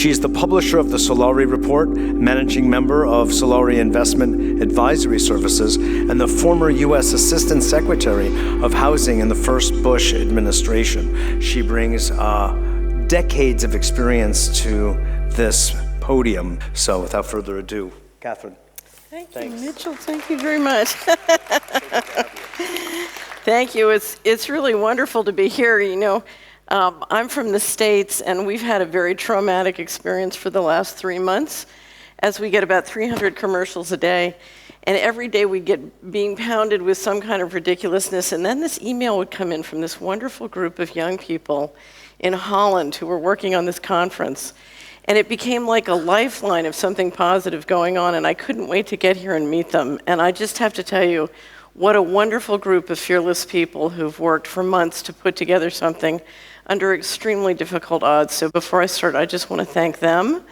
She's the publisher of the Solari Report, managing member of Solari Investment Advisory Services, and the former U.S. Assistant Secretary of Housing in the first Bush administration. She brings decades of experience to this podium. So without further ado, Catherine. Thanks. You, Mitchell. Thank you very much. Thank you. It's really wonderful to be here. You know, I'm from the States, and we've had a very traumatic experience for the last 3 months, as we get about 300 commercials a day. And every day we get being pounded with some kind of ridiculousness. And then this email would come in from this wonderful group of young people in Holland who were working on this conference. And it became like a lifeline of something positive going on, and I couldn't wait to get here and meet them. And I just have to tell you, what a wonderful group of fearless people who've worked for months to put together something under extremely difficult odds. So before I start, I just want to thank them,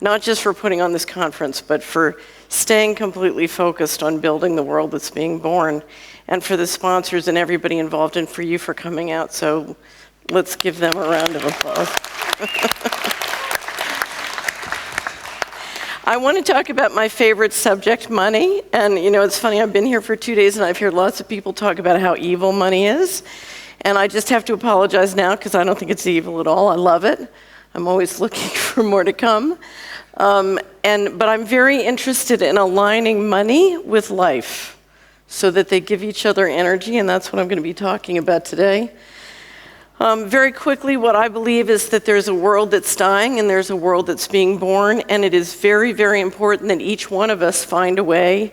not just for putting on this conference, but for staying completely focused on building the world that's being born, and for the sponsors and everybody involved, and for you for coming out. So let's give them a round of applause. I want to talk about my favorite subject, money. And you know, it's funny, I've been here for 2 days and I've heard lots of people talk about how evil money is. And I just have to apologize now because I don't think it's evil at all. I love it. I'm always looking for more to come. But I'm very interested in aligning money with life so that they give each other energy, and that's what I'm going to be talking about today. Very quickly, what I believe is that there's a world that's dying and there's a world that's being born, and it is very, very important that each one of us find a way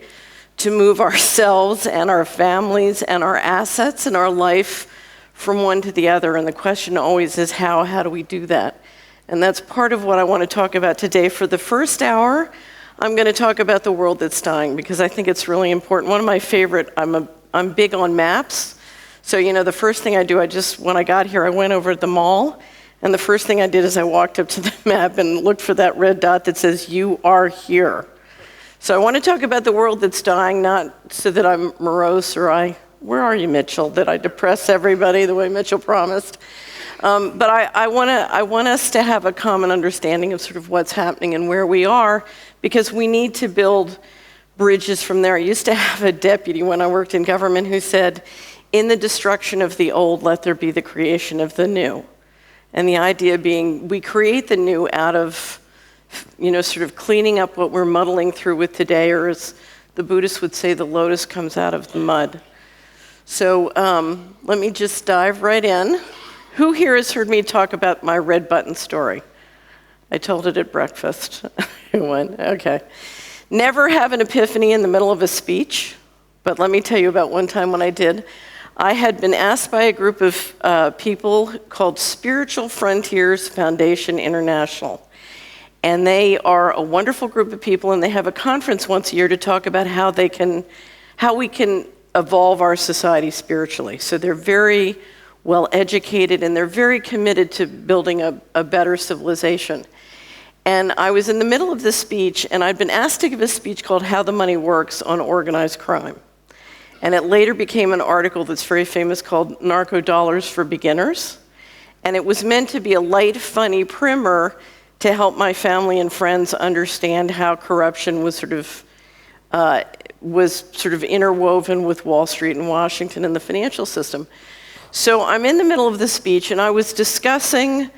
to move ourselves and our families and our assets and our life from one to the other. And the question always is how? How do we do that? And that's part of what I want to talk about today. For the first hour, I'm going to talk about the world that's dying because I think it's really important. One of my favorite, I'm big on maps. So, you know, the first thing I do, when I got here, I went over to the mall, and the first thing I did is I walked up to the map and looked for that red dot that says, "You are here." So I want to talk about the world that's dying, not so that I'm morose or where are you, Mitchell, that I depress everybody the way Mitchell promised. But I want us to have a common understanding of sort of what's happening and where we are, because we need to build bridges from there. I used to have a deputy when I worked in government who said, "In the destruction of the old, let there be the creation of the new." And the idea being we create the new out of, you know, sort of cleaning up what we're muddling through with today, or as the Buddhists would say, the lotus comes out of the mud. So let me just dive right in. Who here has heard me talk about my red button story? I told it at breakfast. Everyone, okay. Never have an epiphany in the middle of a speech, but let me tell you about one time when I did. I had been asked by a group of people called Spiritual Frontiers Foundation International. And they are a wonderful group of people, and they have a conference once a year to talk about how we can evolve our society spiritually. So they're very well educated, and they're very committed to building a better civilization. And I was in the middle of this speech, and I'd been asked to give a speech called How the Money Works on Organized Crime. And it later became an article that's very famous called Narco Dollars for Beginners. And it was meant to be a light, funny primer to help my family and friends understand how corruption was sort of interwoven with Wall Street and Washington and the financial system. So I'm in the middle of the speech, and I was discussing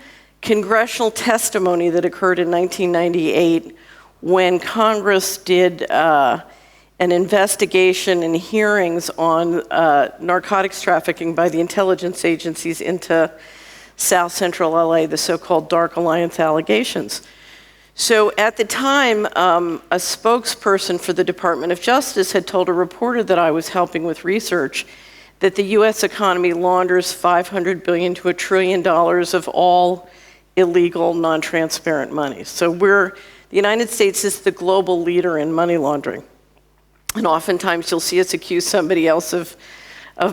congressional testimony that occurred in 1998 when Congress did an investigation and hearings on narcotics trafficking by the intelligence agencies into South Central LA, the so-called Dark Alliance allegations. So at the time, a spokesperson for the Department of Justice had told a reporter that I was helping with research that the US economy launders $500 billion to $1 trillion of all illegal, non-transparent money. So the United States is the global leader in money laundering. And oftentimes you'll see us accuse somebody else of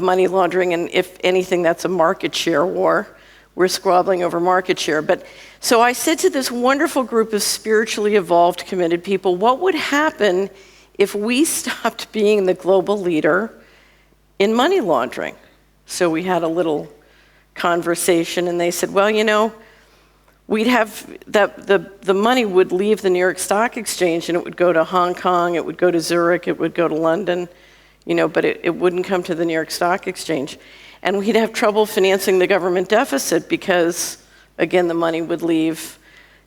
money laundering, and if anything, that's a market share war. We're squabbling over market share. But so I said to this wonderful group of spiritually evolved, committed people, what would happen if we stopped being the global leader in money laundering? So we had a little conversation, and they said, well, you know, we'd have the money would leave the New York Stock Exchange and it would go to Hong Kong, it would go to Zurich, it would go to London, but it wouldn't come to the New York Stock Exchange. And we'd have trouble financing the government deficit because, again, the money would leave.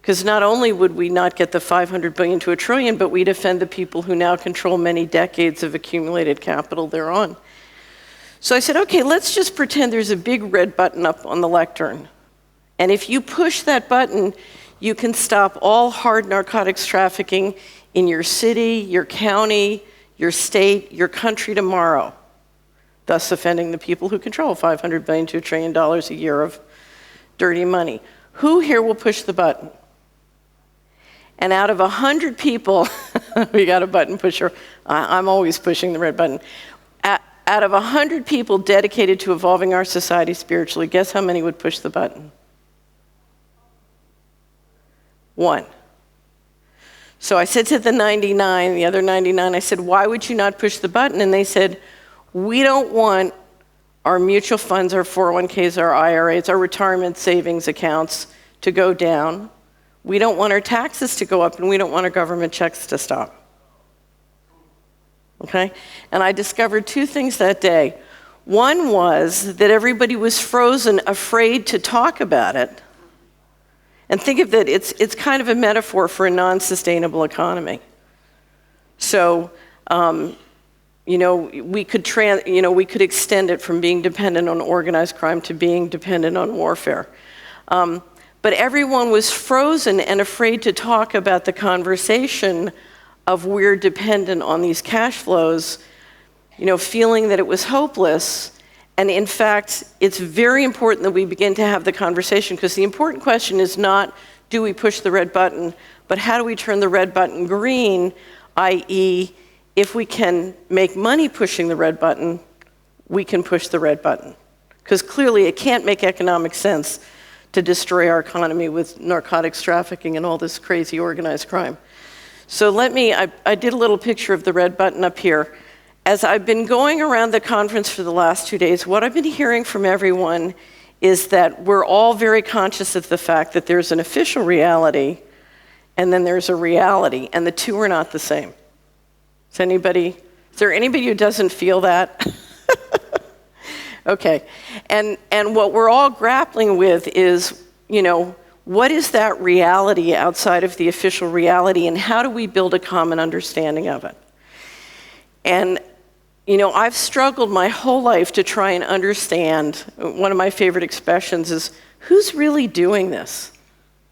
Because not only would we not get the $500 billion to $1 trillion, but we'd offend the people who now control many decades of accumulated capital thereon. So I said, okay, let's just pretend there's a big red button up on the lectern. And if you push that button, you can stop all hard narcotics trafficking in your city, your county, your state, your country tomorrow, thus offending the people who control $500 billion to $1 trillion a year of dirty money. Who here will push the button? And out of 100 people, we got a button pusher. I'm always pushing the red button. Out of 100 people dedicated to evolving our society spiritually, guess how many would push the button? 1. So I said to the 99, the other 99, I said, why would you not push the button? And they said, we don't want our mutual funds, our 401ks, our IRAs, our retirement savings accounts to go down. We don't want our taxes to go up, and we don't want our government checks to stop. Okay? And I discovered 2 things that day. One was that everybody was frozen, afraid to talk about it. And think of it, it's kind of a metaphor for a non-sustainable economy. So, we could extend it from being dependent on organized crime to being dependent on warfare. But everyone was frozen and afraid to talk about the conversation of we're dependent on these cash flows, feeling that it was hopeless. And in fact, it's very important that we begin to have the conversation, because the important question is not, do we push the red button, but how do we turn the red button green, i.e., if we can make money pushing the red button, we can push the red button. Because clearly it can't make economic sense to destroy our economy with narcotics trafficking and all this crazy organized crime. So I did a little picture of the red button up here. As I've been going around the conference for the last 2 days, what I've been hearing from everyone is that we're all very conscious of the fact that there's an official reality and then there's a reality, and the two are not the same. Is there anybody who doesn't feel that? Okay. And what we're all grappling with is, what is that reality outside of the official reality, and how do we build a common understanding of it? And, I've struggled my whole life to try and understand. One of my favorite expressions is, who's really doing this?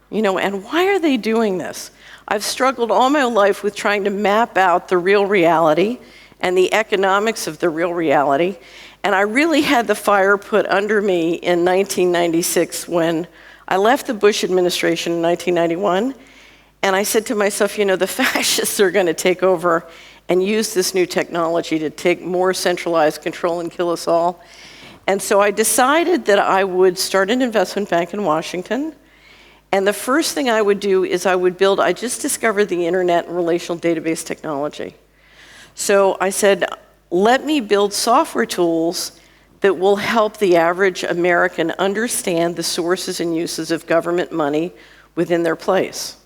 And why are they doing this? I've struggled all my life with trying to map out the real reality and the economics of the real reality. And I really had the fire put under me in 1996 when I left the Bush administration in 1991. And I said to myself, the fascists are going to take over and use this new technology to take more centralized control and kill us all. And so I decided that I would start an investment bank in Washington. And the first thing I would do is I just discovered the internet and relational database technology. So I said, let me build software tools that will help the average American understand the sources and uses of government money within their place.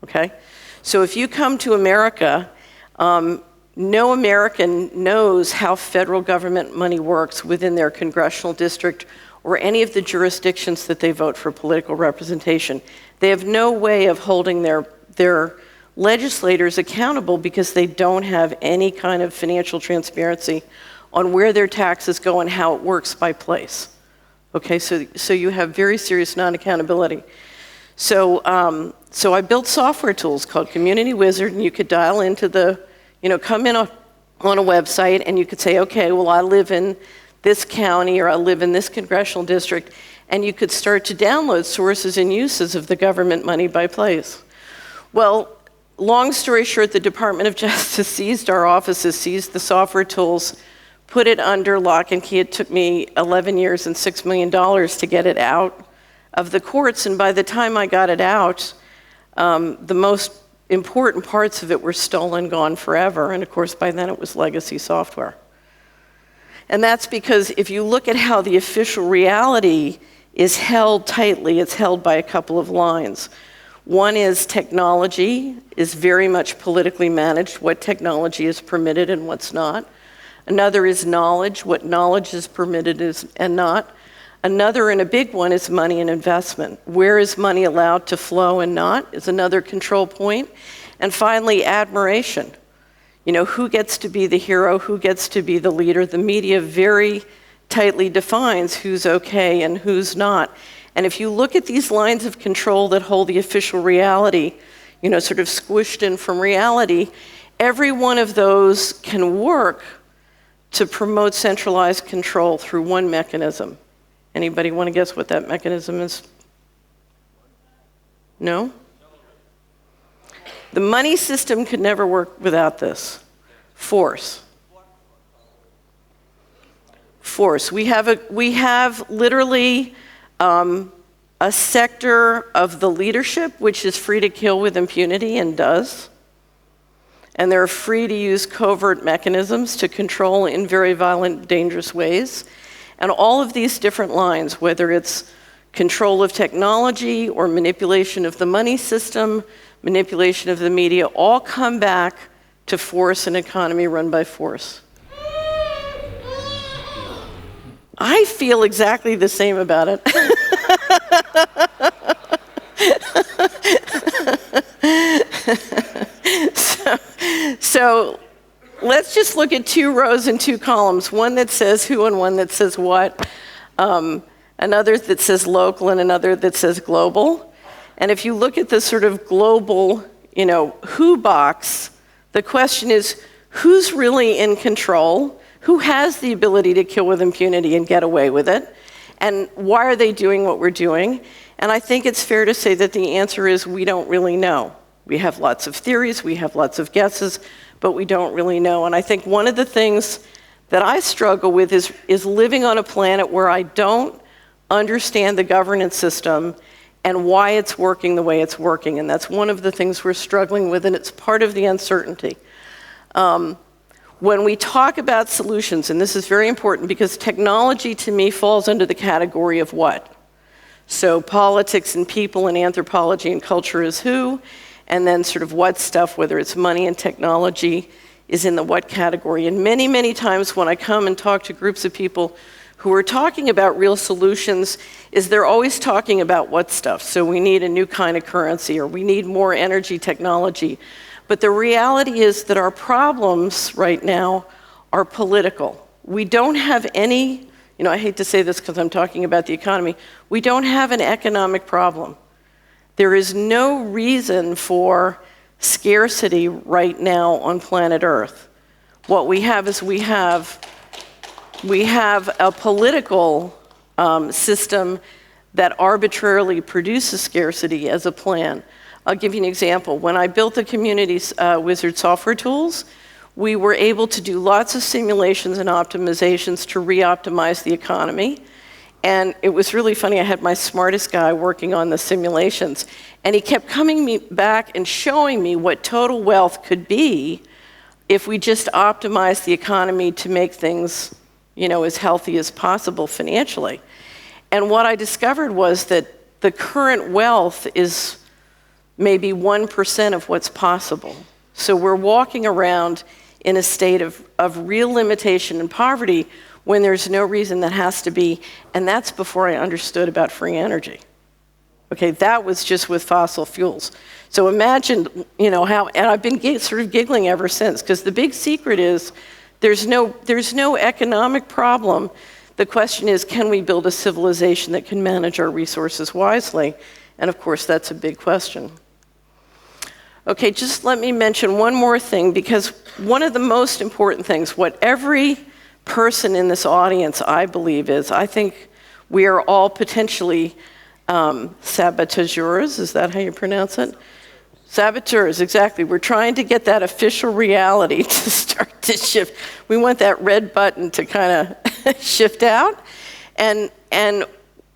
Okay? So if you come to America, no American knows how federal government money works within their congressional district or any of the jurisdictions that they vote for political representation. They have no way of holding their legislators accountable because they don't have any kind of financial transparency on where their taxes go and how it works by place. Okay, so you have very serious non-accountability. So I built software tools called Community Wizard, and you could dial into come in on a website, and you could say, okay, well, I live in this county, or I live in this congressional district, and you could start to download sources and uses of the government money by place. Well, long story short, the Department of Justice seized our offices, seized the software tools, put it under lock and key. It took me 11 years and $6 million to get it out of the courts, and by the time I got it out, the most important parts of it were stolen, gone forever, and of course by then it was legacy software. And that's because if you look at how the official reality is held tightly. It's held by a couple of lines. One is technology is very much politically managed, what technology is permitted and what's not. Another is knowledge, what knowledge is permitted and not. Another, and a big one, is money and investment. Where is money allowed to flow and not is another control point. And finally, admiration. You know, who gets to be the hero, who gets to be the leader? The media very tightly defines who's okay and who's not. And if you look at these lines of control that hold the official reality, you know, sort of squished in from reality, every one of those can work to promote centralized control through one mechanism. Anybody want to guess what that mechanism is? No? The money system could never work without this. Force. Force. We have literally a sector of the leadership which is free to kill with impunity and does. And they're free to use covert mechanisms to control in very violent, dangerous ways. And all of these different lines, whether it's control of technology or manipulation of the money system, manipulation of the media, all come back to force an economy run by force. I feel exactly the same about it. So let's just look at 2 rows and 2 columns, one that says who and one that says what, another that says local and another that says global. And if you look at the sort of global, you know, who box, the question is who's really in control, who has the ability to kill with impunity and get away with it, and why are they doing what we're doing? And I think it's fair to say that the answer is we don't really know. We have lots of theories, we have lots of guesses, but we don't really know. And I think one of the things that I struggle with is living on a planet where I don't understand the governance system and why it's working the way it's working. And that's one of the things we're struggling with, and it's part of the uncertainty. When we talk about solutions, and this is very important because technology to me falls under the category of what? So politics and people and anthropology and culture is who, and then sort of what stuff, whether it's money and technology, is in the what category. And many, many times when I come and talk to groups of people who are talking about real solutions, is they're always talking about what stuff. So we need a new kind of currency, or we need more energy technology. But the reality is that our problems right now are political. We don't have any, you know, I hate to say this because I'm talking about the economy, we don't have an economic problem. There is no reason for scarcity right now on planet Earth. What we have is we have a political system that arbitrarily produces scarcity as a plan. I'll give you an example. When I built the community's Wizard software tools, we were able to do lots of simulations and optimizations to re-optimize the economy. And it was really funny. I had my smartest guy working on the simulations, and he kept coming back and showing me what total wealth could be if we just optimized the economy to make things, you know, as healthy as possible financially. And what I discovered was that the current wealth is maybe 1% of what's possible. So we're walking around in a state of real limitation and poverty when there's no reason that has to be, and that's before I understood about free energy. Okay, that was just with fossil fuels. So imagine, you know, how, and I've been sort of giggling ever since, because the big secret is there's no economic problem. The question is, can we build a civilization that can manage our resources wisely? And of course, that's a big question. Okay, just let me mention one more thing, because one of the most important things, what every person in this audience, I believe, is, I think we are all potentially saboteurs. Is that how you pronounce it? Saboteurs, exactly. We're trying to get that official reality to start to shift. We want that red button to kind of shift out. And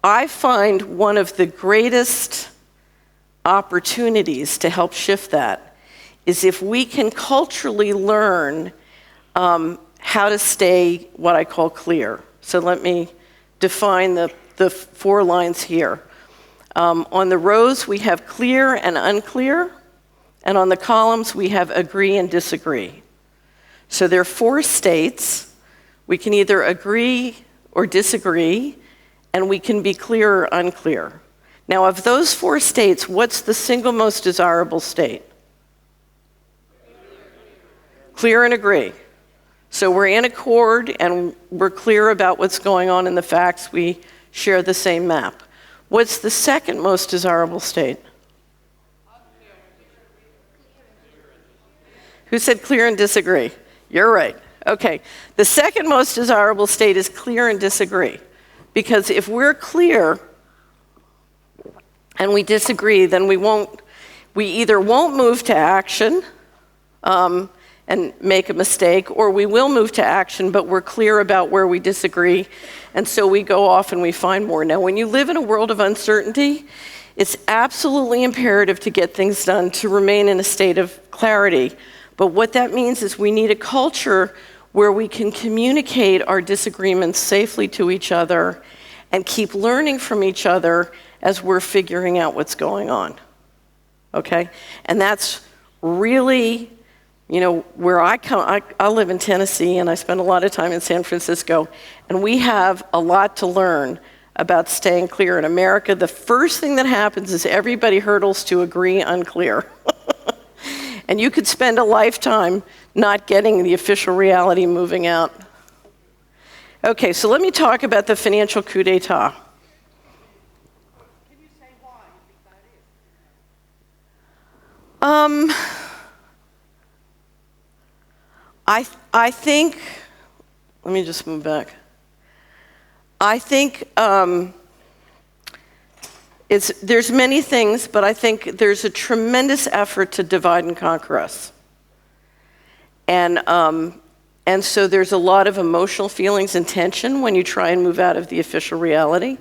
I find one of the greatest opportunities to help shift that is if we can culturally learn how to stay what I call clear. So let me define the the 4 lines here. On the rows, we have clear and unclear, and on the columns, we have agree and disagree. So there are 4 states. We can either agree or disagree, and we can be clear or unclear. Now, of those 4 states, what's the single most desirable state? Clear and agree. So we're in accord, and we're clear about what's going on in the facts. We share the same map. What's the second most desirable state? Who said clear and disagree? You're right. Okay. The second most desirable state is clear and disagree. Because if we're clear and we disagree, then we either won't move to action and make a mistake, or we will move to action, but we're clear about where we disagree, and so we go off and we find more. Now, when you live in a world of uncertainty, it's absolutely imperative to get things done, to remain in a state of clarity. But what that means is we need a culture where we can communicate our disagreements safely to each other and keep learning from each other as we're figuring out what's going on. Okay? And that's really, where I come. I live in Tennessee, and I spend a lot of time in San Francisco, and we have a lot to learn about staying clear. In America, the first thing that happens is everybody hurdles to agree unclear. And you could spend a lifetime not getting the official reality moving out. Okay, so let me talk about the financial coup d'etat. Can you say why you think that is? I think, let me just move back. I think there's many things, but I think there's a tremendous effort to divide and conquer us. And so there's a lot of emotional feelings and tension when you try and move out of the official reality.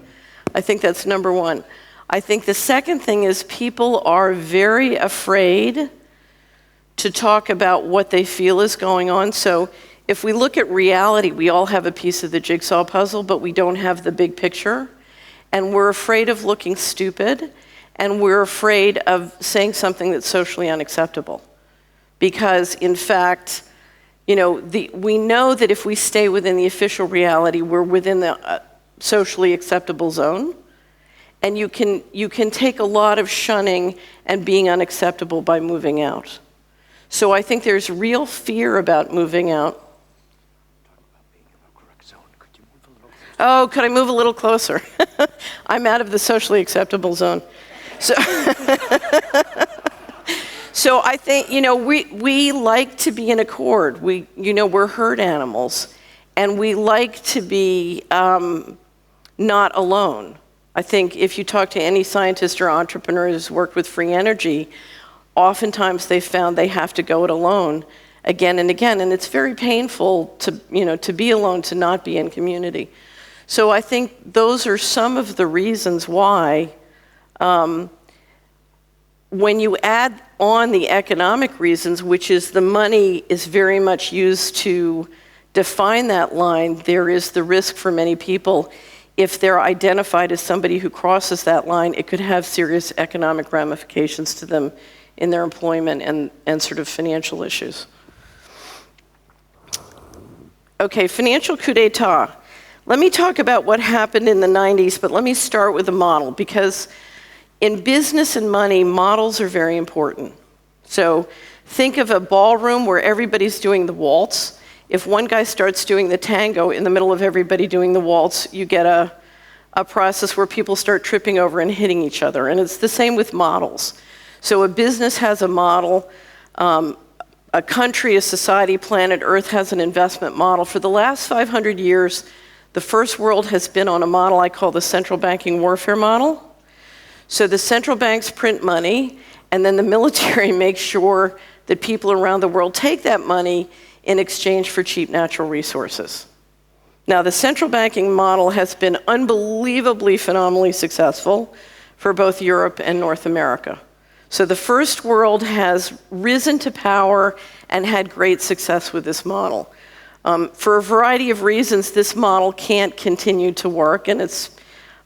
I think that's number one. I think the second thing is people are very afraid to talk about what they feel is going on. So if we look at reality, we all have a piece of the jigsaw puzzle, but we don't have the big picture. And we're afraid of looking stupid, and we're afraid of saying something that's socially unacceptable. Because, in fact, we know that if we stay within the official reality, we're within the socially acceptable zone. And you can take a lot of shunning and being unacceptable by moving out. So I think there's real fear about moving out. Oh, could I move a little closer? I'm out of the socially acceptable zone. So, so I think, we like to be in accord. We're herd animals, and we like to be not alone. I think if you talk to any scientist or entrepreneur who's worked with free energy, oftentimes they found they have to go it alone again and again, and it's very painful to be alone, to not be in community. So I think those are some of the reasons why, when you add on the economic reasons, which is the money is very much used to define that line, there is the risk for many people. If they're identified as somebody who crosses that line, it could have serious economic ramifications to them in their employment and sort of financial issues. Okay, financial coup d'etat. Let me talk about what happened in the 90s, but let me start with a model, because in business and money, models are very important. So think of a ballroom where everybody's doing the waltz. If one guy starts doing the tango in the middle of everybody doing the waltz, you get a process where people start tripping over and hitting each other. And it's the same with models. So a business has a model, a country, a society, planet Earth has an investment model. For the last 500 years, the first world has been on a model I call the central banking warfare model. So the central banks print money, and then the military makes sure that people around the world take that money in exchange for cheap natural resources. Now, the central banking model has been unbelievably, phenomenally successful for both Europe and North America. So the first world has risen to power and had great success with this model. For a variety of reasons, this model can't continue to work, and it's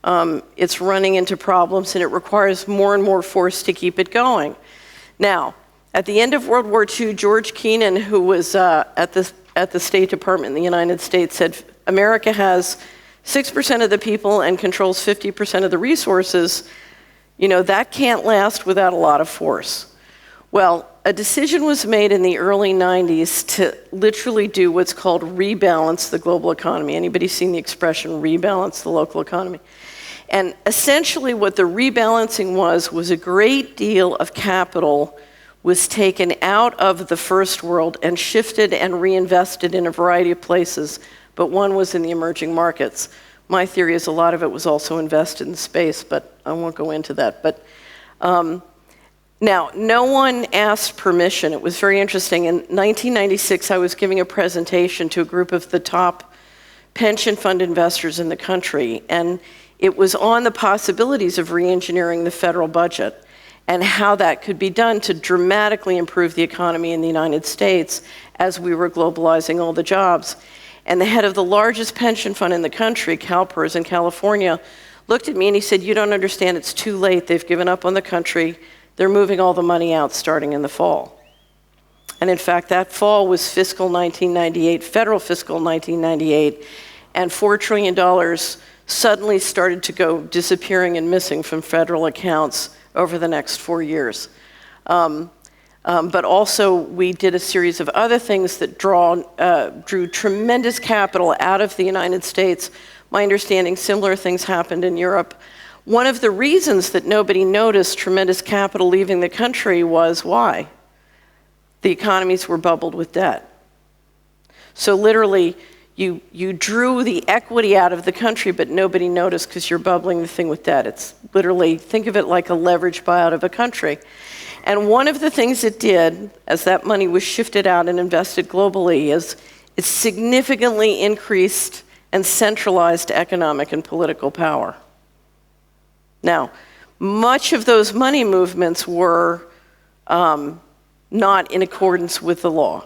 it's running into problems, and it requires more and more force to keep it going. Now, at the end of World War II, George Kennan, who was at the State Department in the United States, said America has 6% of the people and controls 50% of the resources. You know, that can't last without a lot of force. Well, a decision was made in the early 90s to literally do what's called rebalance the global economy. Anybody seen the expression rebalance the local economy? And essentially what the rebalancing was a great deal of capital was taken out of the first world and shifted and reinvested in a variety of places, but one was in the emerging markets. My theory is a lot of it was also invested in space, but I won't go into that. But now, no one asked permission. It was very interesting. In 1996, I was giving a presentation to a group of the top pension fund investors in the country, and it was on the possibilities of re-engineering the federal budget and how that could be done to dramatically improve the economy in the United States as we were globalizing all the jobs. And the head of the largest pension fund in the country, CalPERS in California, looked at me and he said, "You don't understand, it's too late. They've given up on the country. They're moving all the money out starting in the fall." And in fact, that fall was fiscal 1998, federal fiscal 1998, and $4 trillion suddenly started to go disappearing and missing from federal accounts over the next 4 years. But also, we did a series of other things that drew tremendous capital out of the United States. My understanding, similar things happened in Europe. One of the reasons that nobody noticed tremendous capital leaving the country was why? The economies were bubbled with debt. So literally, you drew the equity out of the country, but nobody noticed because you're bubbling the thing with debt. It's literally, think of it like a leverage buyout of a country. And one of the things it did, as that money was shifted out and invested globally, is it significantly increased and centralized economic and political power. Now, much of those money movements were not in accordance with the law.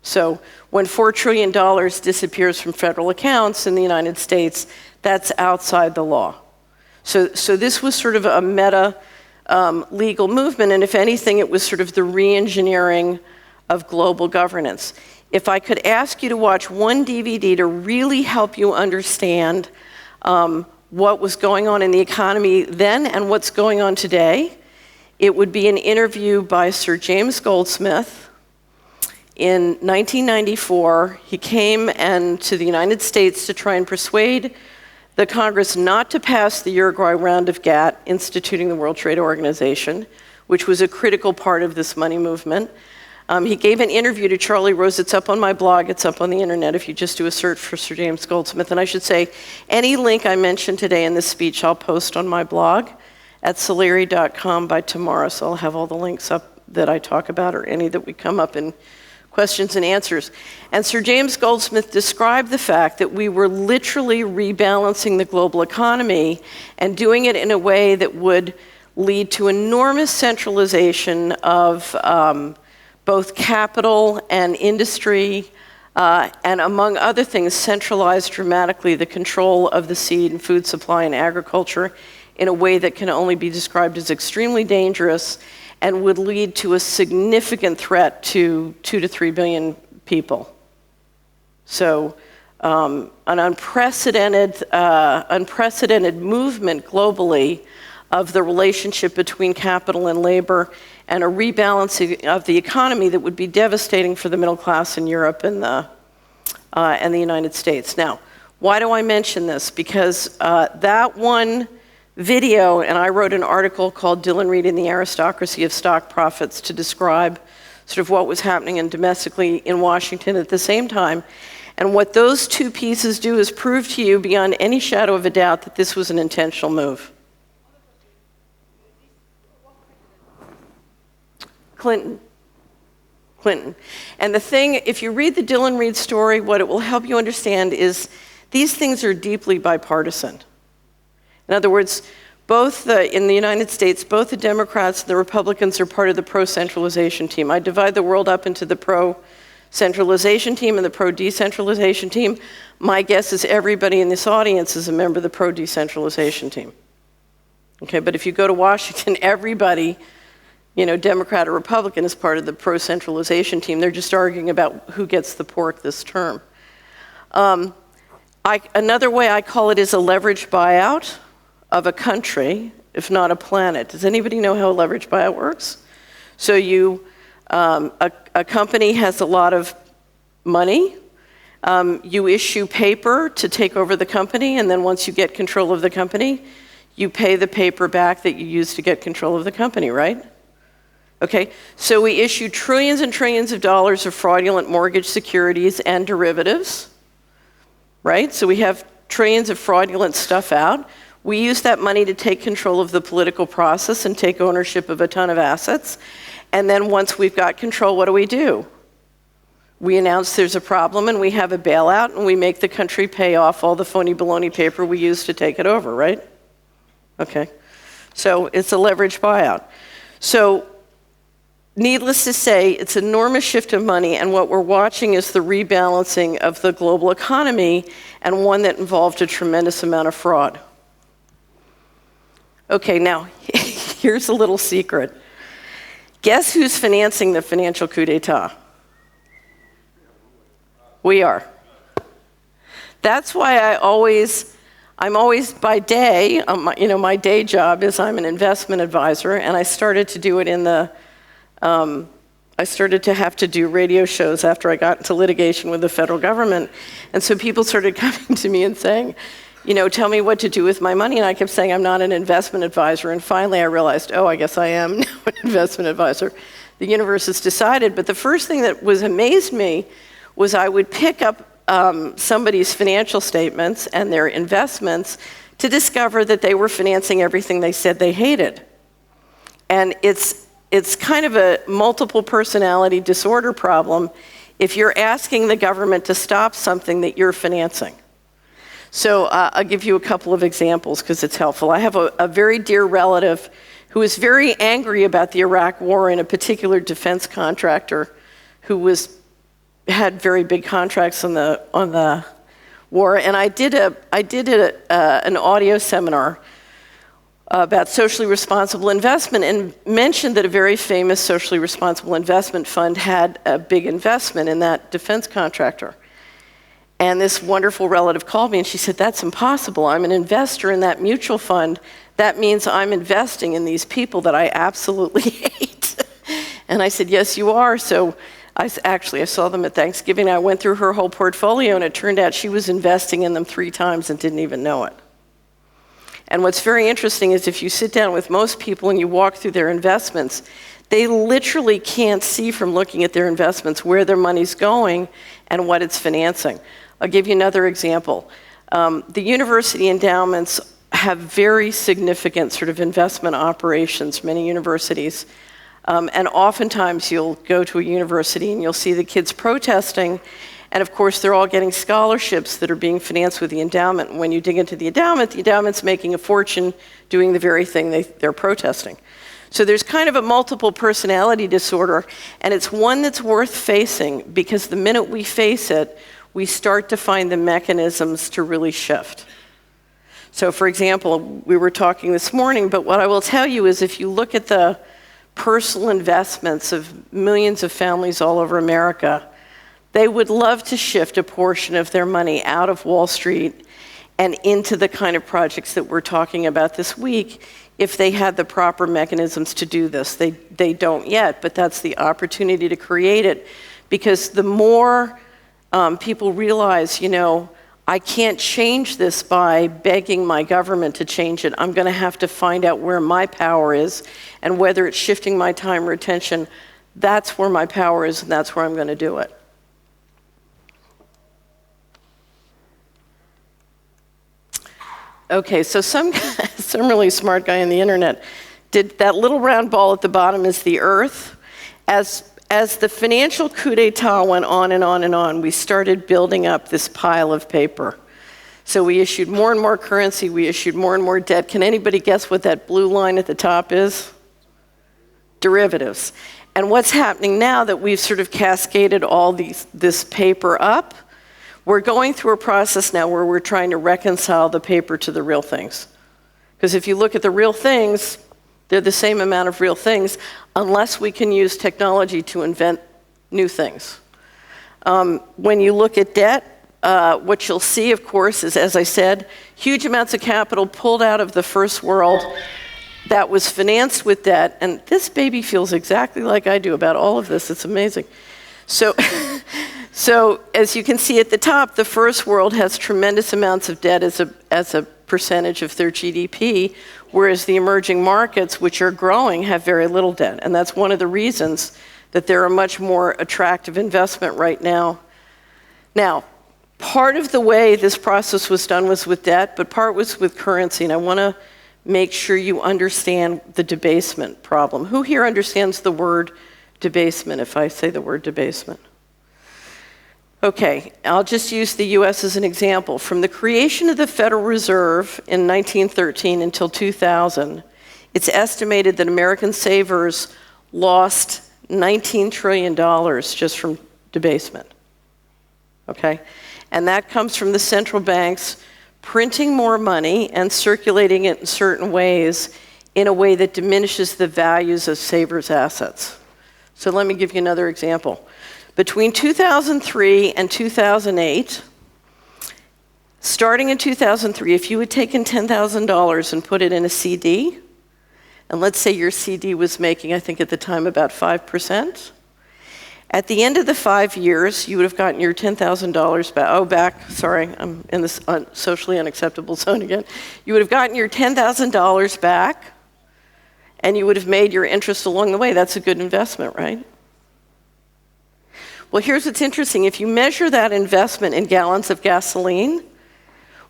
So when $4 trillion disappears from federal accounts in the United States, that's outside the law. So this was sort of a meta legal movement, and if anything, it was sort of the re-engineering of global governance. If I could ask you to watch one DVD to really help you understand what was going on in the economy then and what's going on today, it would be an interview by Sir James Goldsmith. In 1994, he came to the United States to try and persuade the Congress not to pass the Uruguay round of GATT, instituting the World Trade Organization, which was a critical part of this money movement. He gave an interview to Charlie Rose. It's up on my blog. It's up on the internet if you just do a search for Sir James Goldsmith. And I should say, any link I mentioned today in this speech, I'll post on my blog at solari.com by tomorrow. So I'll have all the links up that I talk about or any that we come up in questions and answers. And Sir James Goldsmith described the fact that we were literally rebalancing the global economy and doing it in a way that would lead to enormous centralization of both capital and industry, and among other things, centralized dramatically the control of the seed and food supply and agriculture in a way that can only be described as extremely dangerous and would lead to a significant threat to 2 to 3 billion people. So an unprecedented movement globally of the relationship between capital and labor, and a rebalancing of the economy that would be devastating for the middle class in Europe and the United States. Now, why do I mention this? Because that one video, and I wrote an article called Dylan Reed and the Aristocracy of Stock Profits to describe sort of what was happening domestically in Washington at the same time. And what those two pieces do is prove to you beyond any shadow of a doubt that this was an intentional move. Clinton. And the thing, if you read the Dylan Reed story, what it will help you understand is these things are deeply bipartisan. In other words, in the United States, both the Democrats and the Republicans are part of the pro-centralization team. I divide the world up into the pro centralization team and the pro-decentralization team. My guess is everybody in this audience is a member of the pro-decentralization team. Okay, but if you go to Washington, everybody, Democrat or Republican, is part of the pro-centralization team. They're just arguing about who gets the pork this term. Another way I call it is a leveraged buyout of a country, if not a planet. Does anybody know how a leveraged buyout works? So a company has a lot of money. You issue paper to take over the company, and then once you get control of the company, you pay the paper back that you used to get control of the company, right? Okay, so we issue trillions and trillions of dollars of fraudulent mortgage securities and derivatives, right? So we have trillions of fraudulent stuff out. We use that money to take control of the political process and take ownership of a ton of assets. And then once we've got control, what do? We announce there's a problem and we have a bailout and we make the country pay off all the phony baloney paper we used to take it over, right? Okay, so it's a leveraged buyout. So needless to say, it's an enormous shift of money, and what we're watching is the rebalancing of the global economy, and one that involved a tremendous amount of fraud. Okay, now, here's a little secret. Guess who's financing the financial coup d'etat? We are. That's why I'm always by day, my day job is I'm an investment advisor, and I started to do it I started to have to do radio shows after I got into litigation with the federal government. And so people started coming to me and saying, tell me what to do with my money. And I kept saying, I'm not an investment advisor. And finally I realized, I guess I am now an investment advisor. The universe has decided. But the first thing that amazed me was I would pick up somebody's financial statements and their investments to discover that they were financing everything they said they hated. And it's kind of a multiple personality disorder problem if you're asking the government to stop something that you're financing. So I'll give you a couple of examples because it's helpful. I have a very dear relative who was very angry about the Iraq war and a particular defense contractor who had very big contracts on the war. And I did an audio seminar about socially responsible investment and mentioned that a very famous socially responsible investment fund had a big investment in that defense contractor. And this wonderful relative called me and she said, that's impossible. I'm an investor in that mutual fund. That means I'm investing in these people that I absolutely hate. And I said, yes, you are. So I saw them at Thanksgiving. I went through her whole portfolio, and it turned out she was investing in them 3 times and didn't even know it. And what's very interesting is if you sit down with most people and you walk through their investments, they literally can't see from looking at their investments where their money's going and what it's financing. I'll give you another example. The university endowments have very significant sort of investment operations, many universities. And oftentimes you'll go to a university and you'll see the kids protesting, and of course they're all getting scholarships that are being financed with the endowment. And when you dig into the endowment's making a fortune doing the very thing they're protesting. So there's kind of a multiple personality disorder, and it's one that's worth facing because the minute we face it, we start to find the mechanisms to really shift. So for example, we were talking this morning, but what I will tell you is if you look at the personal investments of millions of families all over America, they would love to shift a portion of their money out of Wall Street and into the kind of projects that we're talking about this week if they had the proper mechanisms to do this. They don't yet, but that's the opportunity to create it, because the more people realize, I can't change this by begging my government to change it. I'm going to have to find out where my power is, and whether it's shifting my time or attention, that's where my power is, and that's where I'm going to do it. Okay, so some really smart guy on the internet did that little round ball at the bottom is the Earth. As the financial coup d'etat went on and on and on, we started building up this pile of paper. So we issued more and more currency, we issued more and more debt. Can anybody guess what that blue line at the top is? Derivatives. And what's happening now that we've sort of cascaded all this paper up, we're going through a process now where we're trying to reconcile the paper to the real things. Because if you look at the real things, they're the same amount of real things, unless we can use technology to invent new things. When you look at debt, what you'll see, of course, is, as I said, huge amounts of capital pulled out of the first world that was financed with debt. And this baby feels exactly like I do about all of this. It's amazing. So, so as you can see at the top, the first world has tremendous amounts of debt as a percentage of their GDP, whereas the emerging markets, which are growing, have very little debt. And that's one of the reasons that they're a much more attractive investment right now. Now, part of the way this process was done was with debt, but part was with currency. And I want to make sure you understand the debasement problem. Who here understands the word debasement if I say the word debasement? Okay, I'll just use the US as an example. From the creation of the Federal Reserve in 1913 until 2000, it's estimated that American savers lost $19 trillion just from debasement. Okay? And that comes from the central banks printing more money and circulating it in certain ways in a way that diminishes the values of savers' assets. So let me give you another example. Between 2003 and 2008, starting in 2003, if you had taken $10,000 and put it in a CD, and let's say your CD was making, I think at the time, about 5%, at the end of the 5 years, you would have gotten your $10,000 back. Sorry, I'm in this socially unacceptable zone again. You would have gotten your $10,000 back, and you would have made your interest along the way. That's a good investment, right? Well, here's what's interesting. If you measure that investment in gallons of gasoline,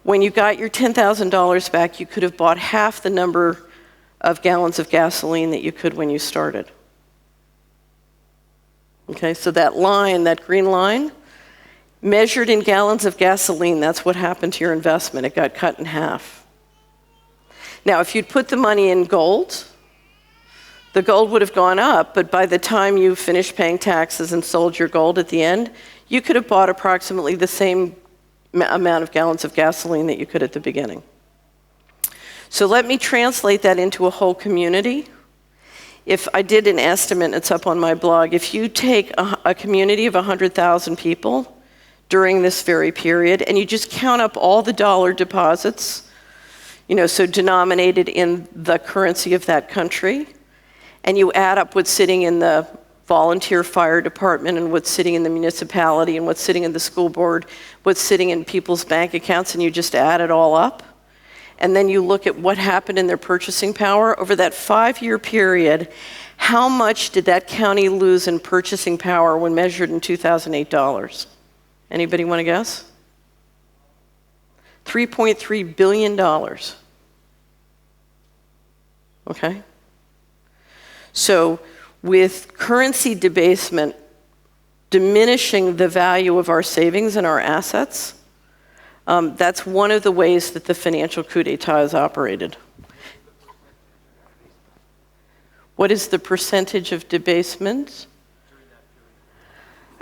when you got your $10,000 back, you could have bought half the number of gallons of gasoline that you could when you started. Okay, so that line, that green line, measured in gallons of gasoline, that's what happened to your investment. It got cut in half. Now, if you'd put the money in gold, the gold would have gone up, but by the time you finished paying taxes and sold your gold at the end, you could have bought approximately the same amount of gallons of gasoline that you could at the beginning. So let me translate that into a whole community. If I did an estimate, it's up on my blog, if you take a community of 100,000 people during this very period, and you just count up all the dollar deposits, so denominated in the currency of that country, and you add up what's sitting in the volunteer fire department and what's sitting in the municipality and what's sitting in the school board, what's sitting in people's bank accounts, and you just add it all up, and then you look at what happened in their purchasing power over that 5-year period, how much did that county lose in purchasing power when measured in 2008 dollars? Anybody want to guess? $3.3 billion. Okay? So with currency debasement diminishing the value of our savings and our assets, that's one of the ways that the financial coup d'etat is operated. What is the percentage of debasement?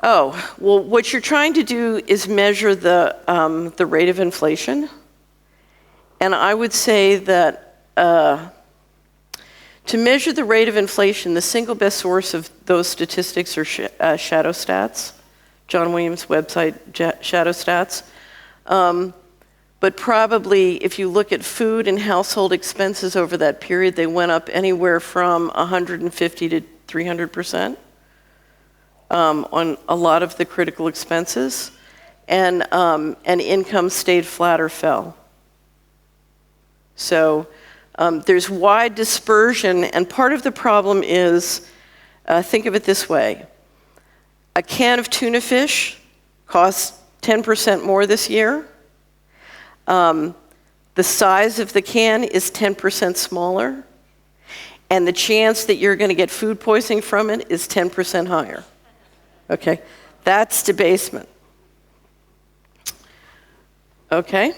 Oh, well, what you're trying to do is measure the rate of inflation. And I would say that to measure the rate of inflation, the single best source of those statistics are shadow stats, John Williams' website, shadow stats. But probably if you look at food and household expenses over that period, they went up anywhere from 150 to 300% on a lot of the critical expenses, and income stayed flat or fell. So there's wide dispersion, and part of the problem is, think of it this way. A can of tuna fish costs 10% more this year. The size of the can is 10% smaller, and the chance that you're going to get food poisoning from it is 10% higher. Okay? That's debasement. Okay?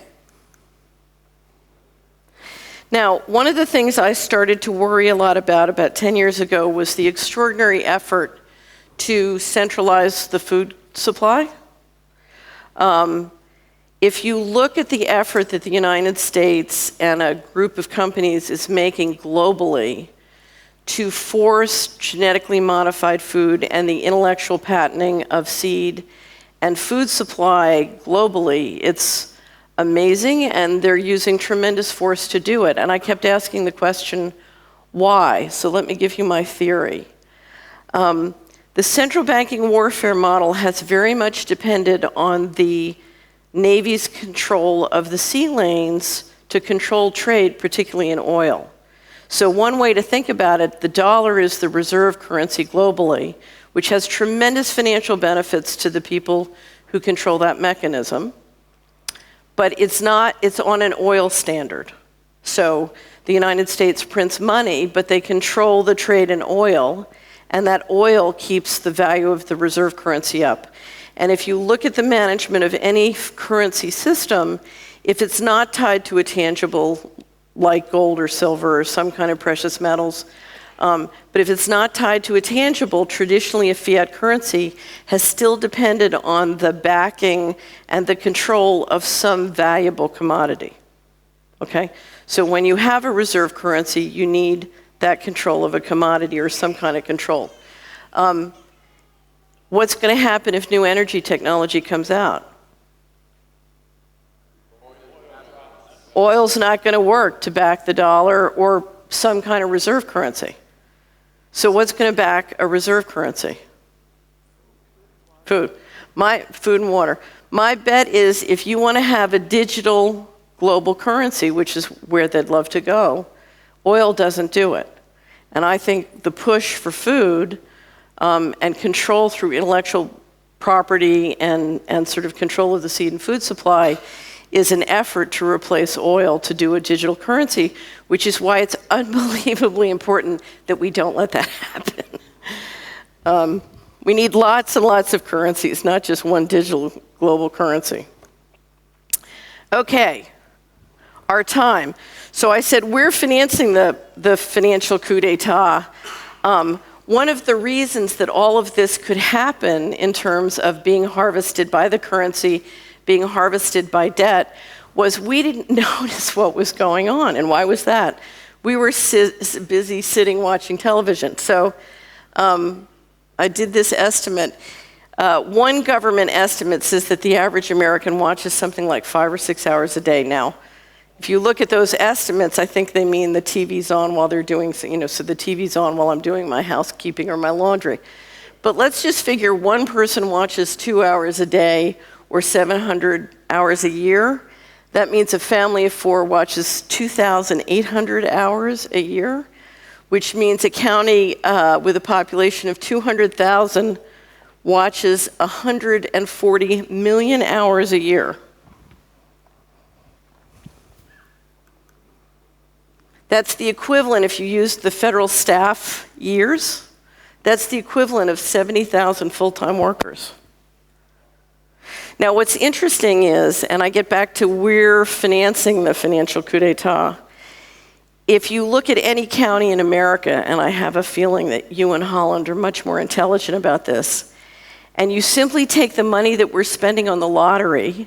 Now, one of the things I started to worry a lot about 10 years ago was the extraordinary effort to centralize the food supply. If you look at the effort that the United States and a group of companies is making globally to force genetically modified food and the intellectual patenting of seed and food supply globally, it's amazing, and they're using tremendous force to do it. And I kept asking the question, why? So let me give you my theory. The central banking warfare model has very much depended on the Navy's control of the sea lanes to control trade, particularly in oil. So one way to think about it, the dollar is the reserve currency globally, which has tremendous financial benefits to the people who control that mechanism. But it's on an oil standard. So the United States prints money, but they control the trade in oil, and that oil keeps the value of the reserve currency up. And if you look at the management of any currency system, if it's not tied to a tangible like gold or silver or some kind of precious metals, but if it's not tied to a tangible, traditionally a fiat currency has still depended on the backing and the control of some valuable commodity. Okay? So when you have a reserve currency, you need that control of a commodity or some kind of control. What's going to happen if new energy technology comes out? Oil's not going to work to back the dollar or some kind of reserve currency. So what's going to back a reserve currency? Food. Food and water. My bet is if you want to have a digital global currency, which is where they'd love to go, oil doesn't do it. And I think the push for food and control through intellectual property and sort of control of the seed and food supply is an effort to replace oil to do a digital currency, which is why it's unbelievably important that we don't let that happen. We need lots and lots of currencies, not just one digital global currency. Okay, our time. So I said we're financing the financial coup d'etat. One of the reasons that all of this could happen in terms of being harvested by the currency, being harvested by debt, was we didn't notice what was going on. And why was that? We were busy sitting watching television. So I did this estimate. One government estimate says that the average American watches something like 5 or 6 hours a day. Now, if you look at those estimates, I think they mean the TV's on while they're doing, so the TV's on while I'm doing my housekeeping or my laundry. But let's just figure one person watches 2 hours a day or 700 hours a year. That means a family of 4 watches 2,800 hours a year, which means a county with a population of 200,000 watches 140 million hours a year. That's the equivalent, if you use the federal staff years, that's the equivalent of 70,000 full-time workers. Now, what's interesting is, and I get back to we're financing the financial coup d'etat, if you look at any county in America, and I have a feeling that you and Holland are much more intelligent about this, and you simply take the money that we're spending on the lottery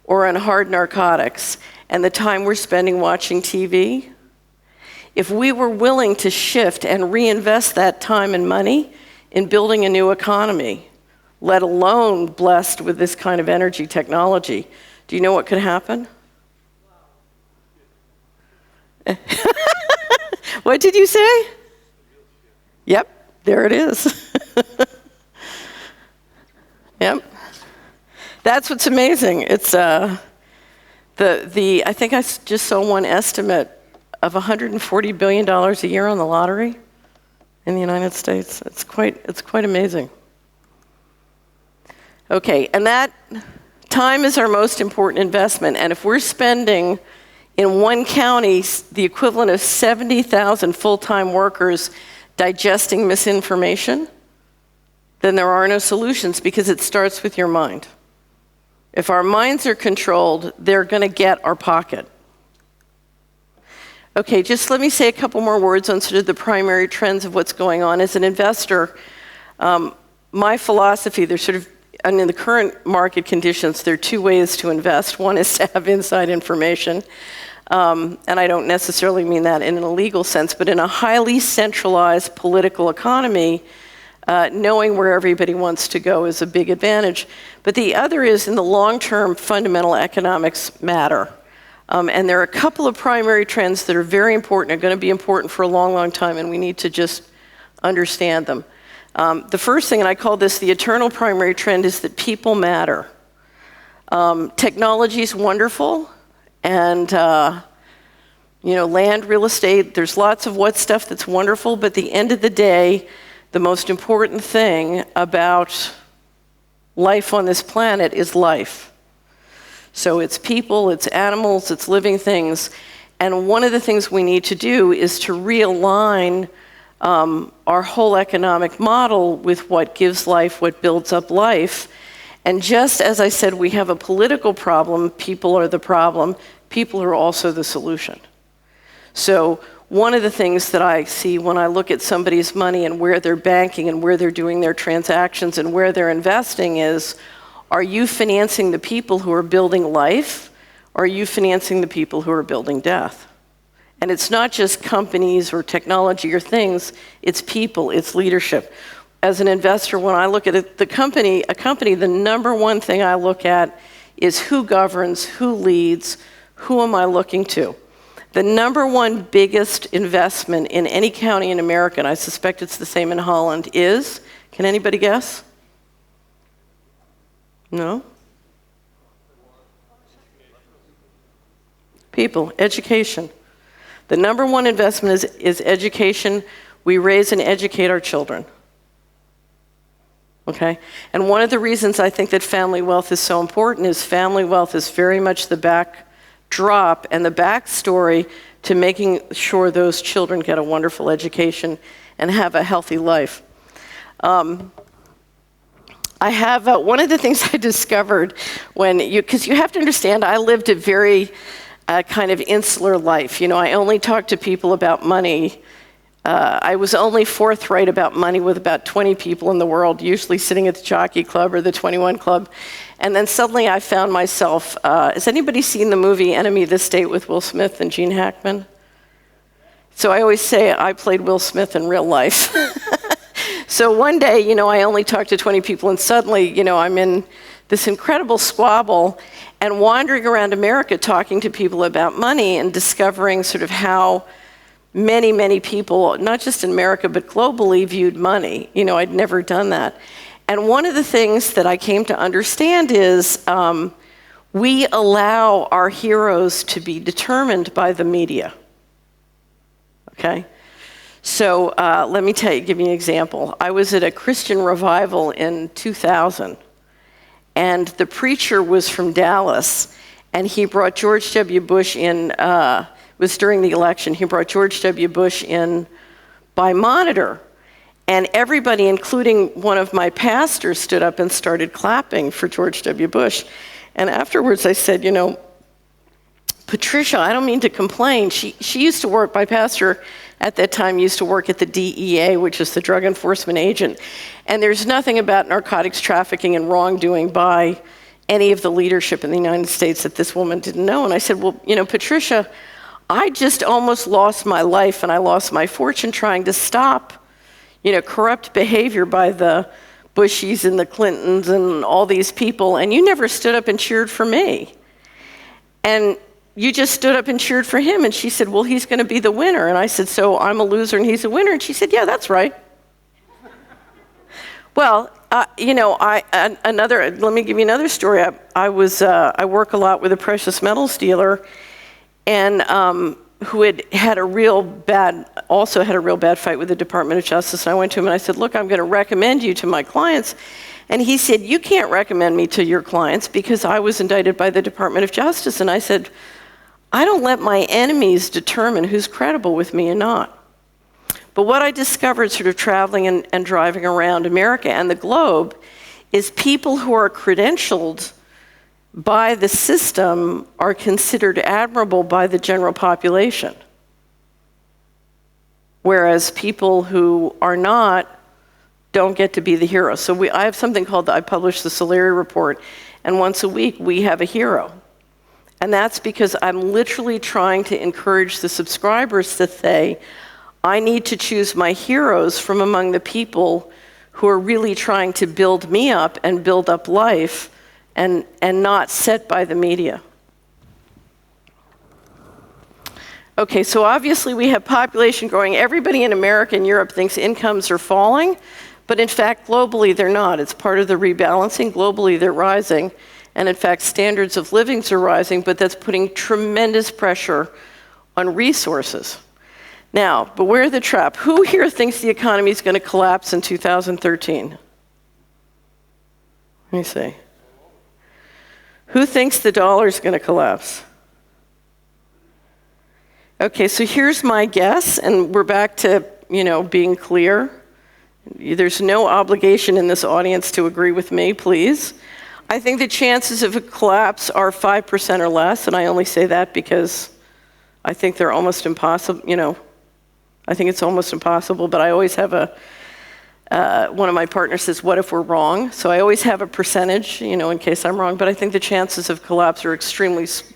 or on hard narcotics and the time we're spending watching TV, if we were willing to shift and reinvest that time and money in building a new economy, let alone blessed with this kind of energy technology, do you know what could happen? What did you say? Yep, there it is. Yep. That's what's amazing. It's I think I just saw one estimate of $140 billion a year on the lottery in the United States. It's quite amazing. Okay, and that time is our most important investment. And if we're spending in one county the equivalent of 70,000 full-time workers digesting misinformation, then there are no solutions because it starts with your mind. If our minds are controlled, they're going to get our pocket. Okay, just let me say a couple more words on sort of the primary trends of what's going on. As an investor, my philosophy, there's sort of, in the current market conditions, there are two ways to invest. One is to have inside information, and I don't necessarily mean that in an illegal sense, but in a highly centralized political economy, knowing where everybody wants to go is a big advantage. But the other is, in the long term, fundamental economics matter. And there are a couple of primary trends that are very important, are going to be important for a long, long time, and we need to just understand them. The first thing, and I call this the eternal primary trend, is that people matter. Technology is wonderful, and land, real estate, there's lots of what stuff that's wonderful, but at the end of the day, the most important thing about life on this planet is life. So it's people, it's animals, it's living things. And one of the things we need to do is to realign our whole economic model with what gives life, what builds up life. And just as I said, we have a political problem, people are the problem, people are also the solution. So one of the things that I see when I look at somebody's money and where they're banking and where they're doing their transactions and where they're investing is, are you financing the people who are building life, or are you financing the people who are building death? And it's not just companies or technology or things, it's people, it's leadership. As an investor, when I look at a company, the number one thing I look at is who governs, who leads, who am I looking to? The number one biggest investment in any county in America, and I suspect it's the same in Holland, is, can anybody guess? No? People, education. The number one investment is education. We raise and educate our children. Okay? And one of the reasons I think that family wealth is so important is family wealth is very much the backdrop and the backstory to making sure those children get a wonderful education and have a healthy life. I have, one of the things I discovered because you have to understand, I lived a very kind of insular life. I only talked to people about money. I was only forthright about money with about 20 people in the world, usually sitting at the Jockey Club or the 21 Club. And then suddenly I found myself, has anybody seen the movie Enemy of the State with Will Smith and Gene Hackman? So I always say I played Will Smith in real life. So one day, I only talked to 20 people, and suddenly, I'm in this incredible squabble and wandering around America talking to people about money and discovering sort of how many, many people, not just in America, but globally, viewed money. I'd never done that. And one of the things that I came to understand is we allow our heroes to be determined by the media. Okay? So let me give you an example. I was at a Christian revival in 2000, and the preacher was from Dallas, and he brought George W. Bush in, it was during the election, he brought George W. Bush in by monitor. And everybody, including one of my pastors, stood up and started clapping for George W. Bush. And afterwards I said, Patricia, I don't mean to complain. She used to work, my pastor at that time used to work at the DEA, which is the Drug Enforcement Agent. And there's nothing about narcotics trafficking and wrongdoing by any of the leadership in the United States that this woman didn't know. And I said, well, Patricia, I just almost lost my life and I lost my fortune trying to stop, corrupt behavior by the Bushies and the Clintons and all these people, and you never stood up and cheered for me. And you just stood up and cheered for him. And she said, well, he's going to be the winner. And I said, so I'm a loser and he's a winner? And she said, yeah, that's right. Well, let me give you another story. I work a lot with a precious metals dealer, and who had a real bad fight with the Department of Justice. And I went to him and I said, look, I'm going to recommend you to my clients. And he said, you can't recommend me to your clients because I was indicted by the Department of Justice. And I said, I don't let my enemies determine who's credible with me and not. But what I discovered sort of traveling and driving around America and the globe is people who are credentialed by the system are considered admirable by the general population. whereas people who are not don't get to be the hero. So I have something called, I publish the Solari report, and once a week we have a hero. And that's because I'm literally trying to encourage the subscribers to say, I need to choose my heroes from among the people who are really trying to build me up and build up life and not set by the media. Okay, so obviously we have population growing. Everybody in America and Europe thinks incomes are falling. But in fact, globally, they're not. It's part of the rebalancing. Globally, they're rising. And in fact, standards of living are rising, but that's putting tremendous pressure on resources. Now, beware the trap. Who here thinks the economy is going to collapse in 2013? Let me see. Who thinks the dollar is going to collapse? Okay, so here's my guess, and we're back to, being clear. There's no obligation in this audience to agree with me, please. I think the chances of a collapse are 5% or less, and I only say that because I think they're almost impossible, I think it's almost impossible, but I always have one of my partners says, what if we're wrong? So I always have a percentage, in case I'm wrong, but I think the chances of collapse are extremely small.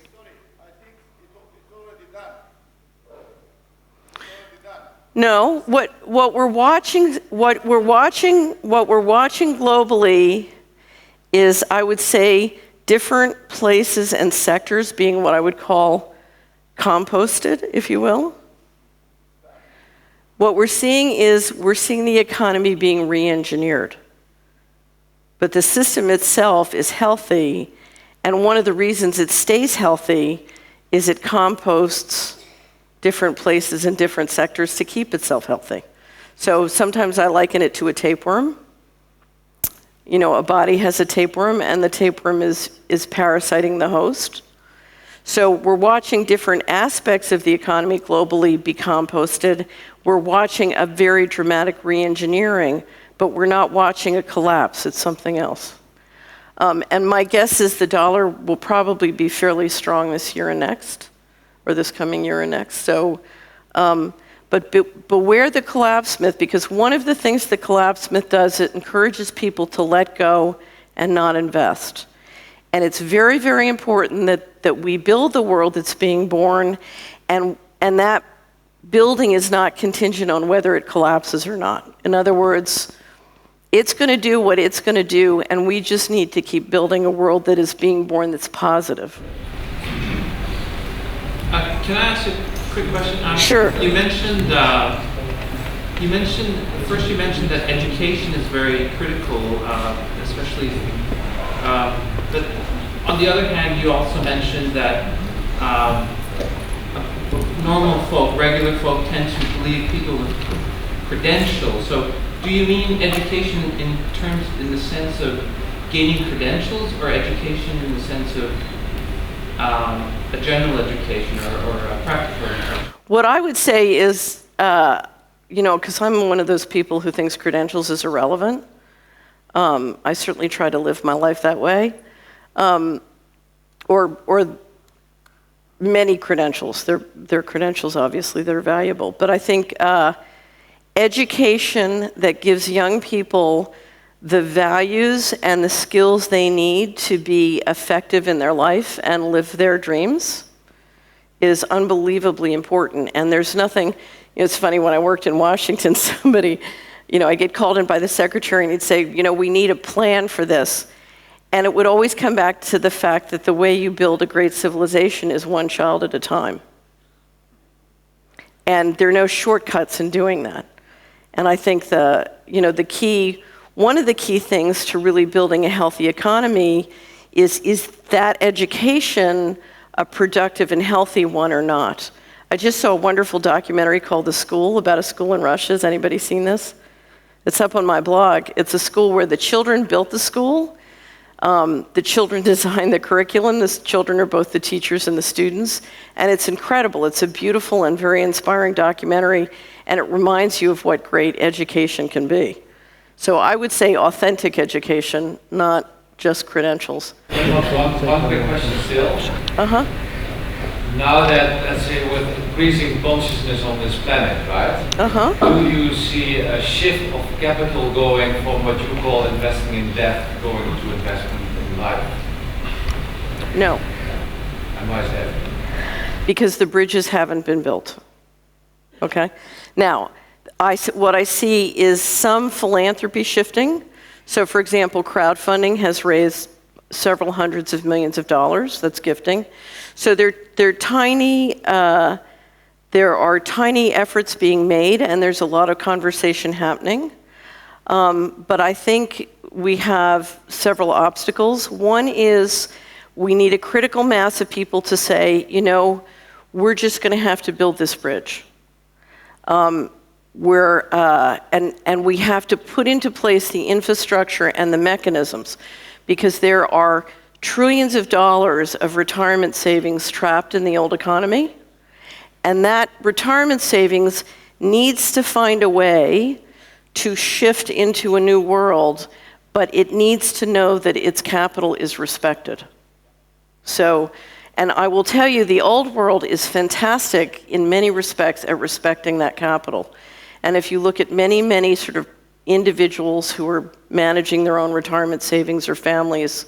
No, what we're watching globally is, I would say, different places and sectors being what I would call composted, if you will. What we're seeing is the economy being re-engineered. But the system itself is healthy, and one of the reasons it stays healthy is it composts different places and different sectors to keep itself healthy. So sometimes I liken it to a tapeworm. A body has a tapeworm, and the tapeworm is parasiting the host. So we're watching different aspects of the economy globally be composted. We're watching a very dramatic re-engineering, but we're not watching a collapse. It's something else. And my guess is the dollar will probably be fairly strong this year and next, or this coming year and next. So, but beware the collapse myth, because one of the things the collapse myth does, it encourages people to let go and not invest. And it's very, very important that we build the world that's being born, and that building is not contingent on whether it collapses or not. In other words, it's going to do what it's going to do, and we just need to keep building a world that is being born that's positive. Can I ask a quick question? Sure. You mentioned that education is very critical, especially. But on the other hand, you also mentioned that normal folk, regular folk, tend to believe people with credentials. So, do you mean education in the sense of gaining credentials, or education in the sense of a general education or a practical education? What I would say is, because I'm one of those people who thinks credentials is irrelevant. I certainly try to live my life that way. Or many credentials. They're credentials, obviously, they're valuable. But I think education that gives young people the values and the skills they need to be effective in their life and live their dreams is unbelievably important. And there's nothing, it's funny, when I worked in Washington, somebody, I'd get called in by the secretary and he'd say, we need a plan for this. And it would always come back to the fact that the way you build a great civilization is one child at a time. And there are no shortcuts in doing that. And I think one of the key things to really building a healthy economy is that education a productive and healthy one or not? I just saw a wonderful documentary called The School, about a school in Russia. Has anybody seen this? It's up on my blog. It's a school where the children built the school. The children designed the curriculum. The children are both the teachers and the students. And it's incredible. It's a beautiful and very inspiring documentary, and it reminds you of what great education can be. So I would say authentic education, not just credentials. One quick question still. Uh-huh. Now that, let's say, with increasing consciousness on this planet, right? Uh-huh. Do you see a shift of capital going from what you call investing in death going to investment in life? No. And why is that? Because the bridges haven't been built. Okay? Now, what I see is some philanthropy shifting. So, for example, crowdfunding has raised several hundreds of millions of dollars. That's gifting. So they're tiny. There are tiny efforts being made, and there's a lot of conversation happening. But I think we have several obstacles. One is we need a critical mass of people to say, you know, we're just going to have to build this bridge. And we have to put into place the infrastructure and the mechanisms, because there are trillions of dollars of retirement savings trapped in the old economy. And that retirement savings needs to find a way to shift into a new world, but it needs to know that its capital is respected. So, and I will tell you, the old world is fantastic in many respects at respecting that capital. And if you look at many, many sort of individuals who are managing their own retirement savings or families,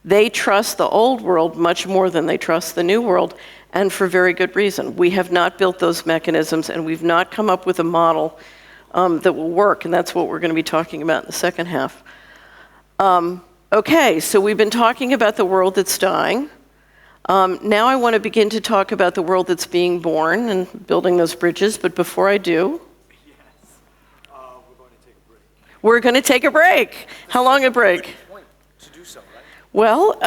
they trust the old world much more than they trust the new world, and for very good reason. We have not built those mechanisms, and we've not come up with a model that will work, and that's what we're going to be talking about in the second half. Okay, so we've been talking about the world that's dying. Now I want to begin to talk about the world that's being born and building those bridges, but before I do, we're going to take a break. How long a break? Well,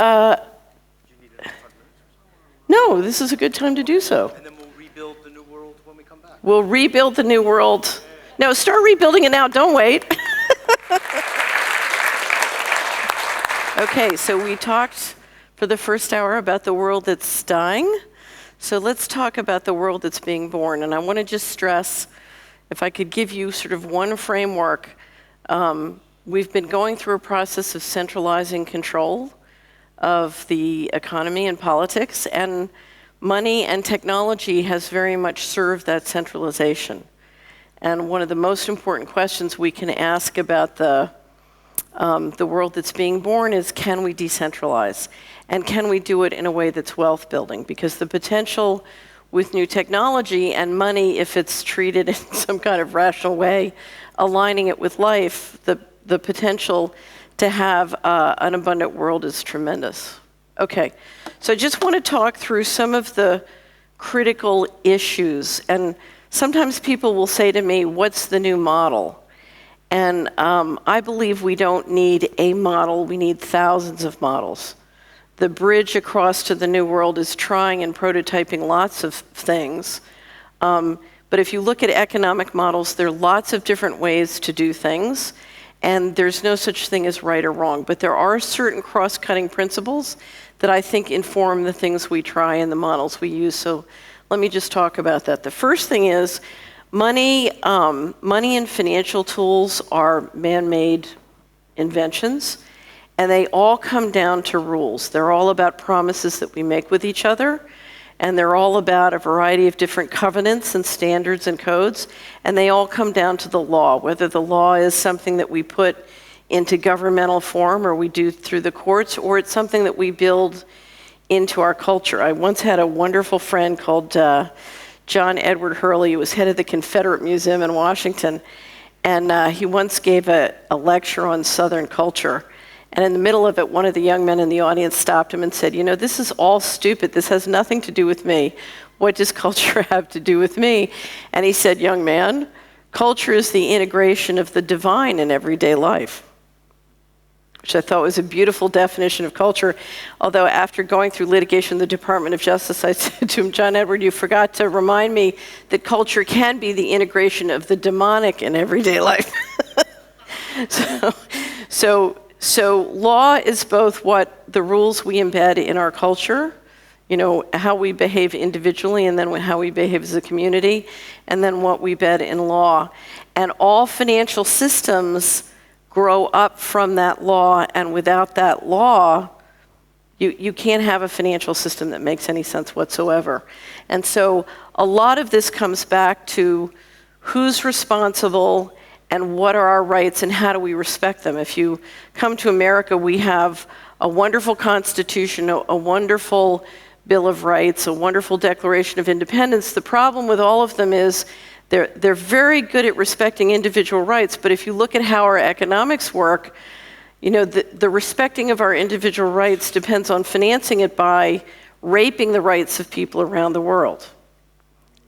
no, this is a good time to do so. And then we'll rebuild the new world when we come back. We'll rebuild the new world. No, start rebuilding it now, don't wait. Okay, so we talked for the first hour about the world that's dying. So let's talk about the world that's being born. And I want to just stress, if I could give you sort of one framework, we've been going through a process of centralizing control of the economy and politics, and money and technology has very much served that centralization. And one of the most important questions we can ask about the world that's being born is, can we decentralize? And can we do it in a way that's wealth building? Because the potential with new technology and money, if it's treated in some kind of rational way, aligning it with life, the potential to have an abundant world is tremendous. Okay, so I just want to talk through some of the critical issues. And sometimes people will say to me, what's the new model? And I believe we don't need a model, we need thousands of models. The bridge across to the new world is trying and prototyping lots of things. But if you look at economic models, there are lots of different ways to do things, and there's no such thing as right or wrong. But there are certain cross-cutting principles that I think inform the things we try and the models we use. So let me just talk about that. The first thing is money and financial tools are man-made inventions, and they all come down to rules. They're all about promises that we make with each other, and they're all about a variety of different covenants and standards and codes, and they all come down to the law, whether the law is something that we put into governmental form or we do through the courts, or it's something that we build into our culture. I once had a wonderful friend called John Edward Hurley, who was head of the Confederate Museum in Washington, and he once gave a lecture on Southern culture. And in the middle of it, one of the young men in the audience stopped him and said, you know, this is all stupid. This has nothing to do with me. What does culture have to do with me? And he said, young man, culture is the integration of the divine in everyday life, which I thought was a beautiful definition of culture. Although after going through litigation in the Department of Justice, I said to him, John Edward, you forgot to remind me that culture can be the integration of the demonic in everyday life. So law is both what the rules we embed in our culture, you know, how we behave individually, and then how we behave as a community, and then what we embed in law. And all financial systems grow up from that law, and without that law, You can't have a financial system that makes any sense whatsoever. And so a lot of this comes back to who's responsible and what are our rights and how do we respect them. If you come to America, we have a wonderful Constitution, a wonderful Bill of Rights, a wonderful Declaration of Independence. The problem with all of them is they're very good at respecting individual rights, but if you look at how our economics work, you know, the respecting of our individual rights depends on financing it by raping the rights of people around the world.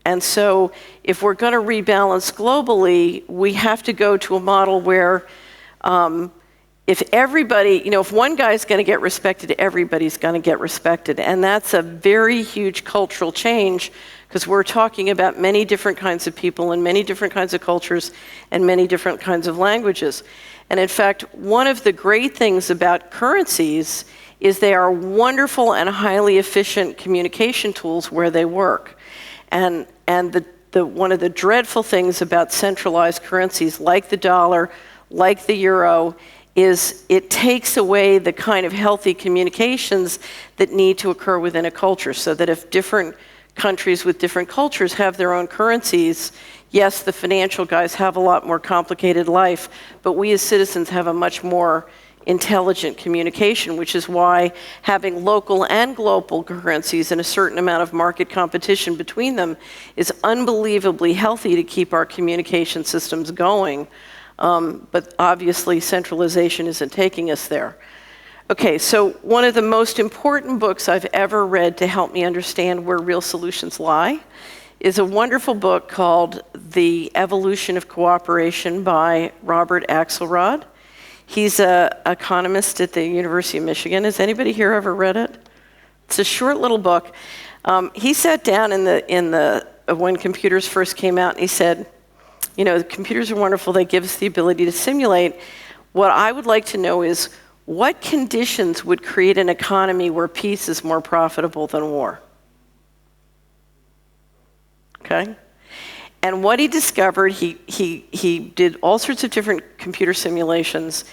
And so if we're going to rebalance globally, we have to go to a model where if everybody, you know, if one guy's going to get respected, everybody's going to get respected. And that's a very huge cultural change because we're talking about many different kinds of people and many different kinds of cultures and many different kinds of languages. And in fact, one of the great things about currencies is they are wonderful and highly efficient communication tools where they work. And one of the dreadful things about centralized currencies like the dollar, like the euro, is it takes away the kind of healthy communications that need to occur within a culture, so that if different countries with different cultures have their own currencies, yes, the financial guys have a lot more complicated life, but we as citizens have a much more intelligent communication, which is why having local and global currencies and a certain amount of market competition between them is unbelievably healthy to keep our communication systems going. But obviously centralization isn't taking us there. Okay, so one of the most important books I've ever read to help me understand where real solutions lie is a wonderful book called The Evolution of Cooperation by Robert Axelrod. He's an economist at the University of Michigan. Has anybody here ever read it? It's a short little book. He sat down when computers first came out and he said, you know, computers are wonderful, they give us the ability to simulate. What I would like to know is what conditions would create an economy where peace is more profitable than war? Okay? And what he discovered, he did all sorts of different computer simulations,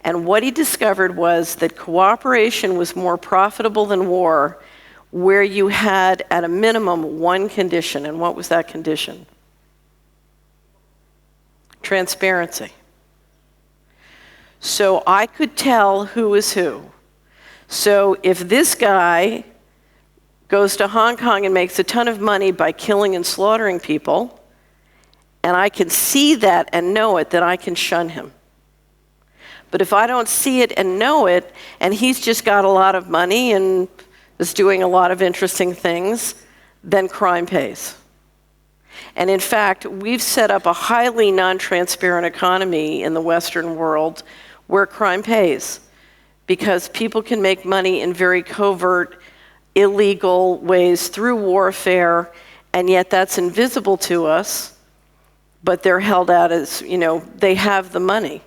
and what he discovered was that cooperation was more profitable than war where you had, at a minimum, one condition. And what was that condition? Transparency. So I could tell who is who. So if this guy goes to Hong Kong and makes a ton of money by killing and slaughtering people, and I can see that and know it, then I can shun him. But if I don't see it and know it, and he's just got a lot of money and is doing a lot of interesting things, then crime pays. And in fact, we've set up a highly non-transparent economy in the Western world where crime pays, because people can make money in very covert, illegal ways through warfare, and yet that's invisible to us, but they're held out as, you know, they have the money.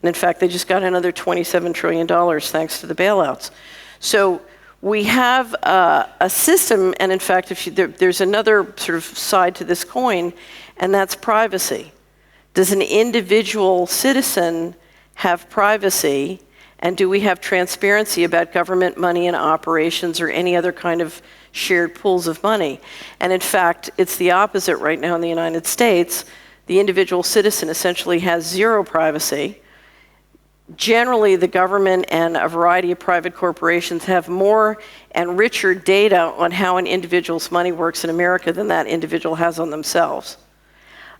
And in fact, they just got another $27 trillion thanks to the bailouts. So we have a system, and in fact, there's another sort of side to this coin, and that's privacy. Does an individual citizen have privacy, and do we have transparency about government money and operations or any other kind of shared pools of money? And in fact, it's the opposite right now in the United States. The individual citizen essentially has zero privacy. Generally, the government and a variety of private corporations have more and richer data on how an individual's money works in America than that individual has on themselves.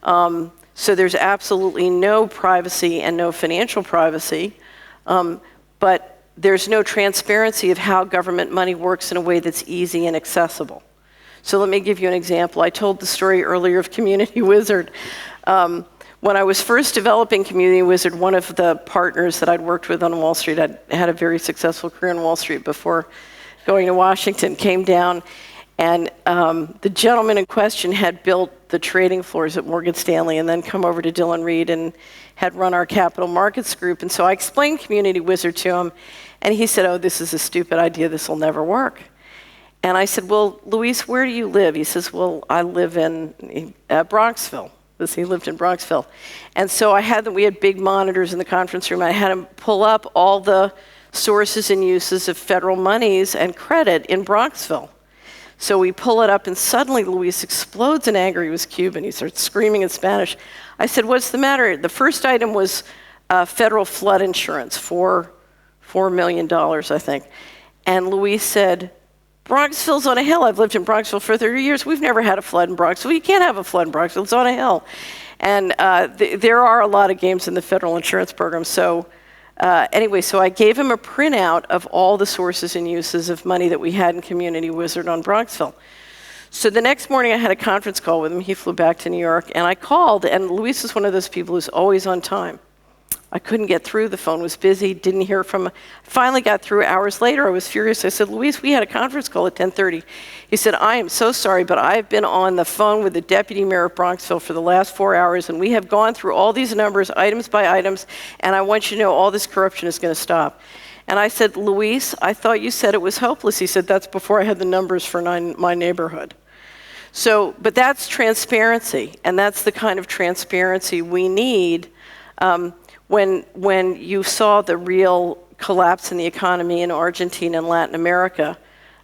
So there's absolutely no privacy and no financial privacy, but there's no transparency of how government money works in a way that's easy and accessible. So let me give you an example. I told the story earlier of Community Wizard. When I was first developing Community Wizard, one of the partners that I'd worked with on Wall Street, I'd had a very successful career on Wall Street before going to Washington, came down, and the gentleman in question had built the trading floors at Morgan Stanley and then come over to Dillon Reed and had run our capital markets group. And so I explained Community Wizard to him, and he said, "Oh, this is a stupid idea, this will never work." And I said, "Well, Luis, where do you live?" He says, "Well, I live in Bronxville." He lived in Bronxville. And so we had big monitors in the conference room. I had him pull up all the sources and uses of federal monies and credit in Bronxville. So we pull it up, and suddenly Luis explodes in anger. He was Cuban. He starts screaming in Spanish. I said, what's the matter? The first item was federal flood insurance, $4 million, I think. And Luis said, Bronxville's on a hill. I've lived in Bronxville for 30 years. We've never had a flood in Bronxville. You can't have a flood in Bronxville. It's on a hill. And there are a lot of games in the federal insurance program. So anyway, so I gave him a printout of all the sources and uses of money that we had in Community Wizard on Bronxville. So the next morning I had a conference call with him. He flew back to New York, and I called, and Luis is one of those people who's always on time. I couldn't get through. The phone was busy. Didn't hear from him. Finally got through hours later. I was furious. I said, Luis, we had a conference call at 10:30. He said, I am so sorry, but I've been on the phone with the deputy mayor of Bronxville for the last 4 hours, and we have gone through all these numbers, items by items, and I want you to know all this corruption is going to stop. And I said, Luis, I thought you said it was hopeless. He said, that's before I had the numbers for my neighborhood. So, but that's transparency, and that's the kind of transparency we need. When you saw the real collapse in the economy in Argentina and Latin America,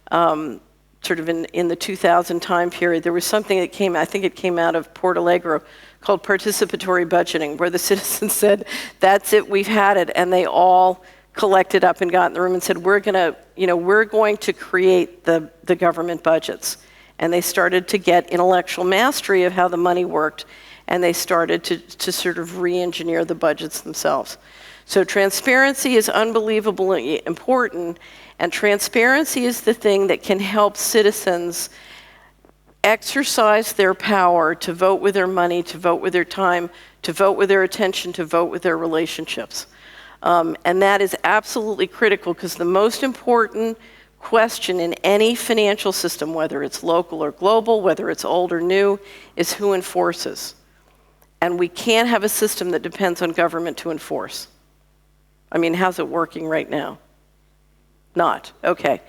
sort of in the 2000 time period, there was something that came, I think it came out of Porto Alegre, called participatory budgeting, where the citizens said, that's it, we've had it, and they all collected up and got in the room and said, we're going to create the government budgets. And they started to get intellectual mastery of how the money worked, and they started to sort of re-engineer the budgets themselves. So transparency is unbelievably important, and transparency is the thing that can help citizens exercise their power to vote with their money, to vote with their time, to vote with their attention, to vote with their relationships. And that is absolutely critical, because the most important question in any financial system, whether it's local or global, whether it's old or new, is who enforces. And we can't have a system that depends on government to enforce. I mean, how's it working right now? Not. Okay.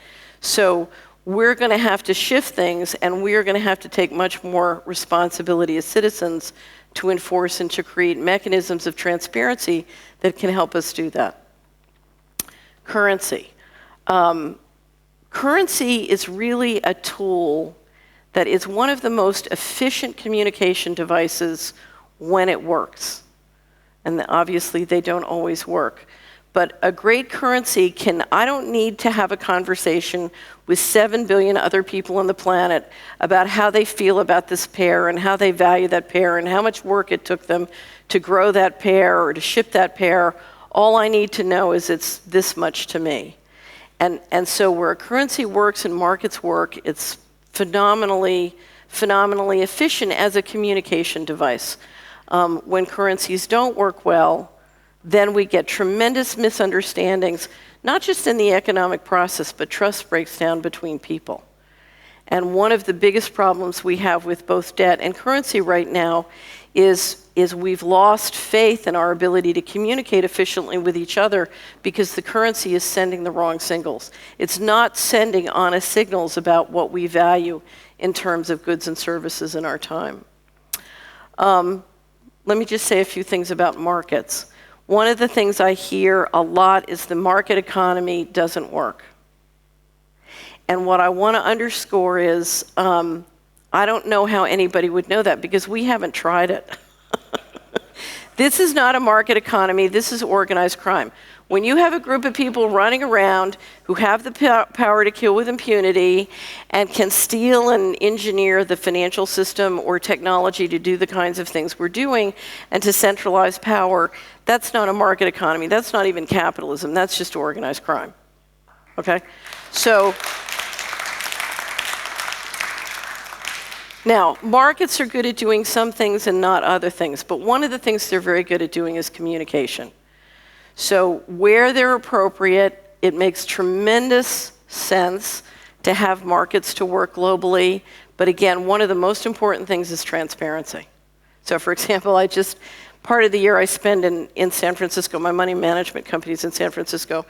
So we're going to have to shift things, and we're going to have to take much more responsibility as citizens to enforce and to create mechanisms of transparency that can help us do that. Currency. Currency is really a tool that is one of the most efficient communication devices when it works. And obviously they don't always work. But a great currency I don't need to have a conversation with 7 billion other people on the planet about how they feel about this pair and how they value that pair and how much work it took them to grow that pair or to ship that pair. All I need to know is it's this much to me. And so where a currency works and markets work, it's phenomenally efficient as a communication device. When currencies don't work well, then we get tremendous misunderstandings, not just in the economic process, but trust breaks down between people. And one of the biggest problems we have with both debt and currency right now is we've lost faith in our ability to communicate efficiently with each other because the currency is sending the wrong signals. It's not sending honest signals about what we value in terms of goods and services in our time. Let me just say a few things about markets. One of the things I hear a lot is the market economy doesn't work. And what I want to underscore is, I don't know how anybody would know that because we haven't tried it. This is not a market economy, this is organized crime. When you have a group of people running around who have the power to kill with impunity and can steal and engineer the financial system or technology to do the kinds of things we're doing and to centralize power, that's not a market economy. That's not even capitalism. That's just organized crime. Okay? So, now, markets are good at doing some things and not other things, but one of the things they're very good at doing is communication. So where they're appropriate, it makes tremendous sense to have markets to work globally. But again, one of the most important things is transparency. So for example, part of the year I spend in San Francisco, my money management company's in San Francisco.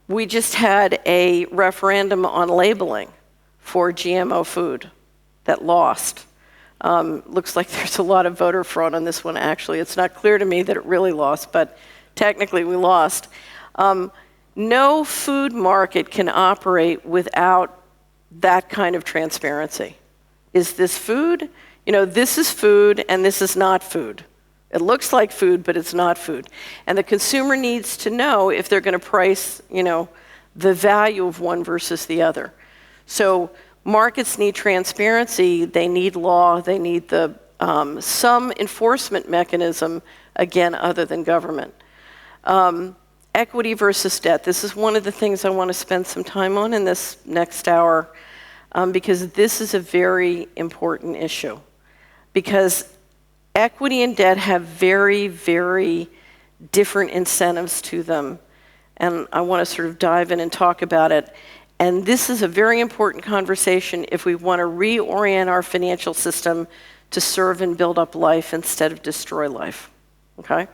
We just had a referendum on labeling for GMO food that lost. Looks like there's a lot of voter fraud on this one, actually. It's not clear to me that it really lost, but technically we lost. No food market can operate without that kind of transparency. Is this food? You know, this is food and this is not food. It looks like food, but it's not food. And the consumer needs to know if they're going to price, you know, the value of one versus the other. So markets need transparency, they need law, they need some enforcement mechanism, again, other than government. Equity versus debt. This is one of the things I want to spend some time on in this next hour, because this is a very important issue. Because equity and debt have very, very different incentives to them. And I want to sort of dive in and talk about it. And this is a very important conversation if we want to reorient our financial system to serve and build up life instead of destroy life, okay?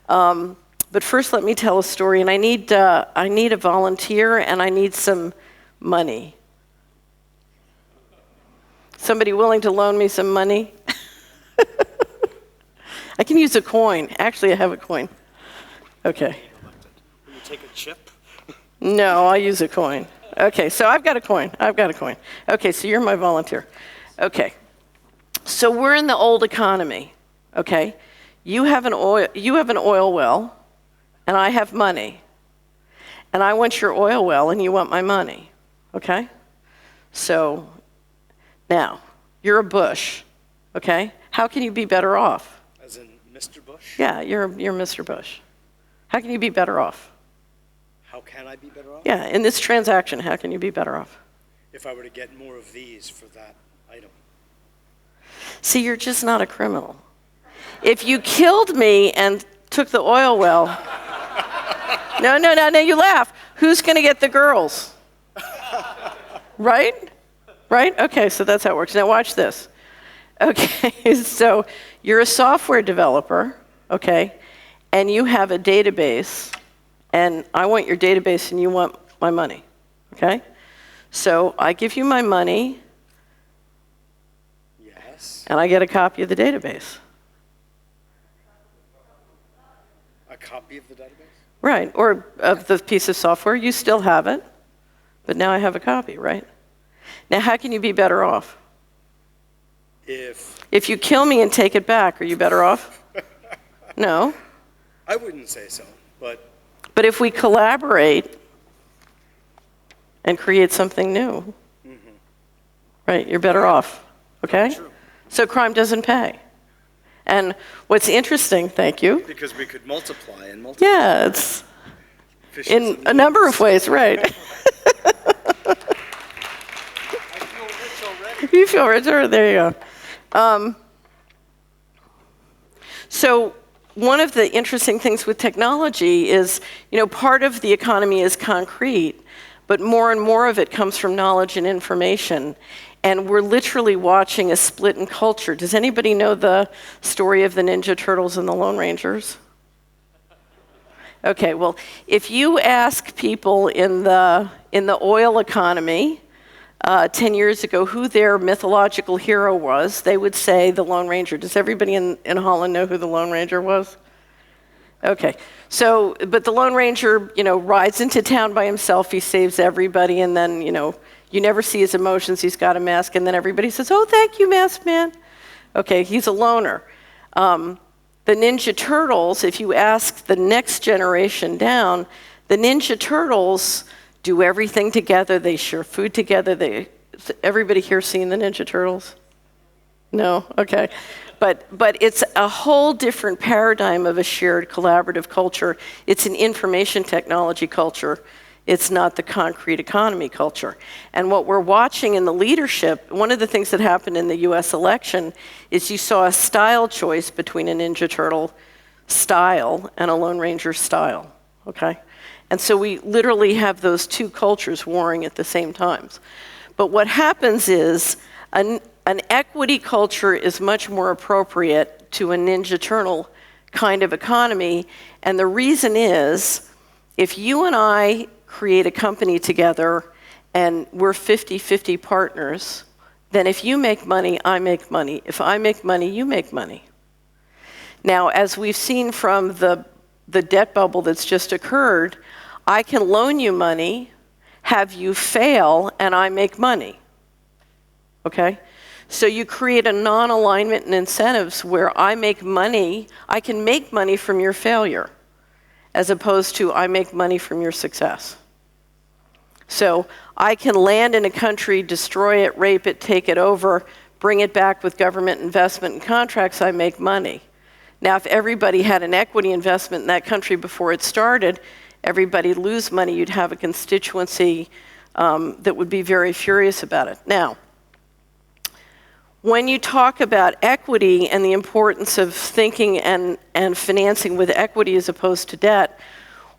But first, let me tell a story, and I need a volunteer, and I need some money. Somebody willing to loan me some money? I can use a coin. Actually, I have a coin. Okay. Will you take a chip? No, I'll use a coin. Okay, so I've got a coin. Okay, so you're my volunteer. Okay. So we're in the old economy, okay? You have an oil well, and I have money. And I want your oil well, and you want my money, okay? So now, you're a Bush, okay? How can you be better off? As in Mr. Bush? Yeah, you're Mr. Bush. How can you be better off? How can I be better off? Yeah, in this transaction, how can you be better off? If I were to get more of these for that item. See, you're just not a criminal. If you killed me and took the oil well, no, you laugh. Who's going to get the girls? Right? Right? Okay, so that's how it works. Now watch this. Okay, so you're a software developer, okay, and you have a database, and I want your database and you want my money, okay? So I give you my money. Yes. And I get a copy of the database. A copy of the database? Right, or of the piece of software. You still have it, but now I have a copy, right? Now, how can you be better off? If you kill me and take it back, are you better off? No. I wouldn't say so, but... But if we collaborate and create something new, right, you're better off, okay? True. So crime doesn't pay. And what's interesting, thank you. Because we could multiply and multiply. Yeah, it's Fishes in a number of ways, right? I feel rich already. You feel richer, there you go. So one of the interesting things with technology is, you know, part of the economy is concrete, but more and more of it comes from knowledge and information. And we're literally watching a split in culture. Does anybody know the story of the Ninja Turtles and the Lone Rangers? Okay, well, if you ask people in the oil economy 10 years ago who their mythological hero was, they would say the Lone Ranger. Does everybody in Holland know who the Lone Ranger was? Okay, so, but the Lone Ranger, you know, rides into town by himself, he saves everybody, and then, you know, you never see his emotions, he's got a mask, and then everybody says, oh, thank you, masked man. Okay, he's a loner. The Ninja Turtles, if you ask the next generation down, the Ninja Turtles do everything together, they share food together. Everybody here seen the Ninja Turtles? No? Okay. But it's a whole different paradigm of a shared collaborative culture. It's an information technology culture. It's not the concrete economy culture. And what we're watching in the leadership, one of the things that happened in the US election is you saw a style choice between a Ninja Turtle style and a Lone Ranger style, okay? And so we literally have those two cultures warring at the same times. But what happens is an equity culture is much more appropriate to a Ninja Turtle kind of economy. And the reason is, if you and I create a company together and we're 50-50 partners, then if you make money, I make money. If I make money, you make money. Now, as we've seen from the debt bubble that's just occurred, I can loan you money, have you fail, and I make money. Okay? So you create a non-alignment in incentives where I make money, I can make money from your failure, as opposed to I make money from your success. So I can land in a country, destroy it, rape it, take it over, bring it back with government investment and contracts, I make money. Now, if everybody had an equity investment in that country before it started, everybody lose money, you'd have a constituency that would be very furious about it. Now, when you talk about equity and the importance of thinking and financing with equity as opposed to debt,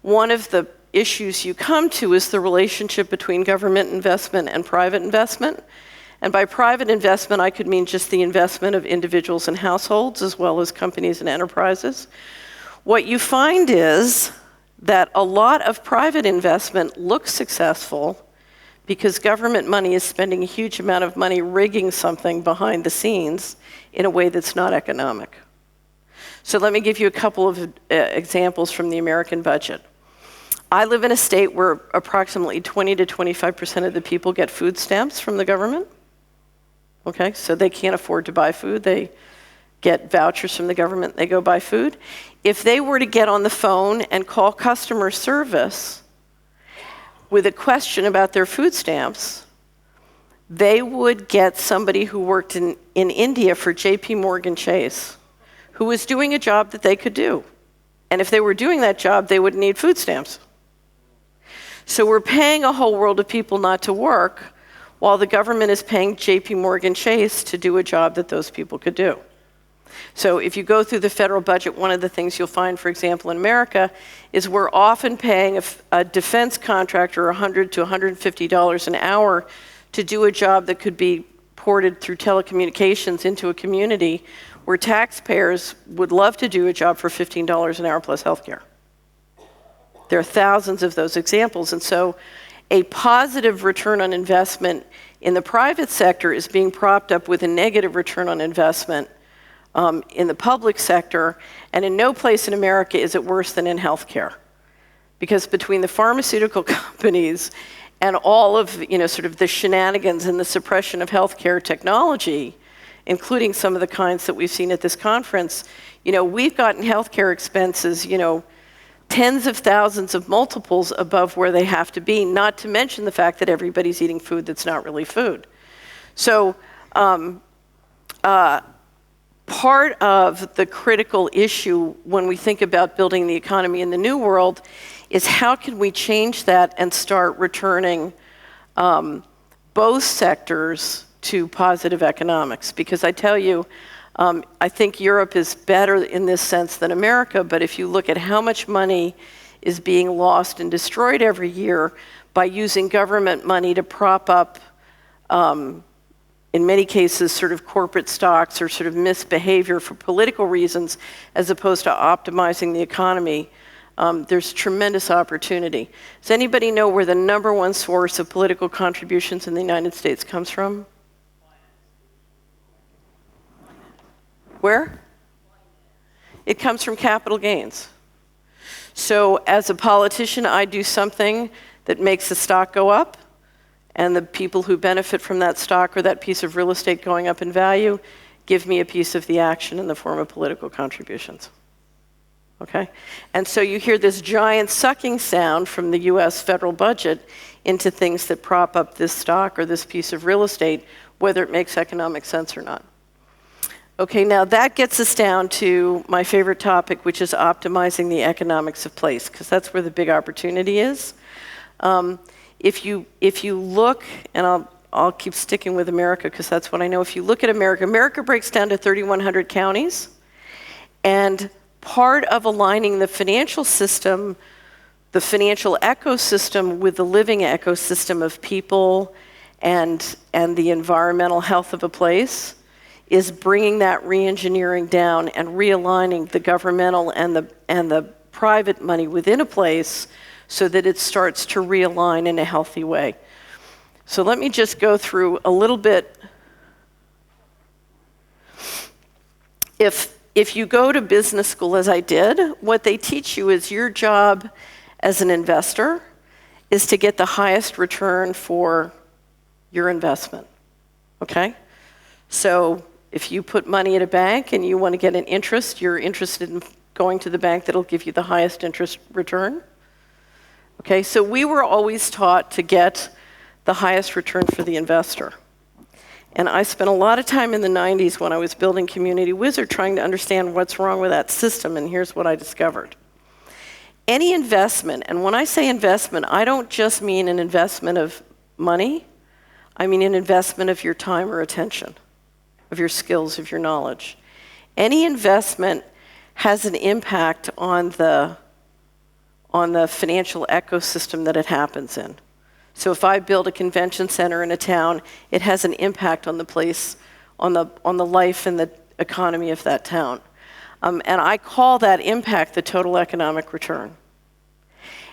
one of the issues you come to is the relationship between government investment and private investment. And by private investment, I could mean just the investment of individuals and households as well as companies and enterprises. What you find is that a lot of private investment looks successful because government money is spending a huge amount of money rigging something behind the scenes in a way that's not economic. So let me give you a couple of examples from the American budget. I live in a state where approximately 20 to 25% of the people get food stamps from the government. Okay, so they can't afford to buy food. They get vouchers from the government, they go buy food. If they were to get on the phone and call customer service with a question about their food stamps, they would get somebody who worked in India for JP Chase, who was doing a job that they could do. And if they were doing that job, they would need food stamps. So we're paying a whole world of people not to work, while the government is paying JP Chase to do a job that those people could do. So if you go through the federal budget, one of the things you'll find, for example, in America, is we're often paying a defense contractor $100 to $150 an hour to do a job that could be ported through telecommunications into a community where taxpayers would love to do a job for $15 an hour plus healthcare. There are thousands of those examples. And so a positive return on investment in the private sector is being propped up with a negative return on investment in the public sector, and in no place in America is it worse than in healthcare. Because between the pharmaceutical companies and all of, sort of the shenanigans and the suppression of healthcare technology, including some of the kinds that we've seen at this conference, we've gotten healthcare expenses, tens of thousands of multiples above where they have to be, not to mention the fact that everybody's eating food that's not really food. So part of the critical issue when we think about building the economy in the new world is how can we change that and start returning both sectors to positive economics? Because I tell you, I think Europe is better in this sense than America, but if you look at how much money is being lost and destroyed every year by using government money to prop up, in many cases, sort of corporate stocks or sort of misbehavior for political reasons, as opposed to optimizing the economy, there's tremendous opportunity. Does anybody know where the number one source of political contributions in the United States comes from? Where? It comes from capital gains. So as a politician, I do something that makes the stock go up, and the people who benefit from that stock or that piece of real estate going up in value give me a piece of the action in the form of political contributions. Okay? And so you hear this giant sucking sound from the US federal budget into things that prop up this stock or this piece of real estate, whether it makes economic sense or not. Okay, now that gets us down to my favorite topic, which is optimizing the economics of place, because that's where the big opportunity is. If you look, and I'll keep sticking with America because that's what I know. If you look at America, America breaks down to 3,100 counties, and part of aligning the financial system, the financial ecosystem with the living ecosystem of people and the environmental health of a place is bringing that re-engineering down and realigning the governmental and the private money within a place so that it starts to realign in a healthy way. So let me just go through a little bit. If you go to business school, as I did, what they teach you is your job as an investor is to get the highest return for your investment, okay? So if you put money at a bank and you want to get an interest, you're interested in going to the bank that'll give you the highest interest return. Okay, so we were always taught to get the highest return for the investor. And I spent a lot of time in the 90s when I was building Community Wizard trying to understand what's wrong with that system, and here's what I discovered. Any investment, and when I say investment, I don't just mean an investment of money, I mean an investment of your time or attention, of your skills, of your knowledge. Any investment has an impact on the financial ecosystem that it happens in. So if I build a convention center in a town, it has an impact on the place, on the life and the economy of that town. And I call that impact the total economic return.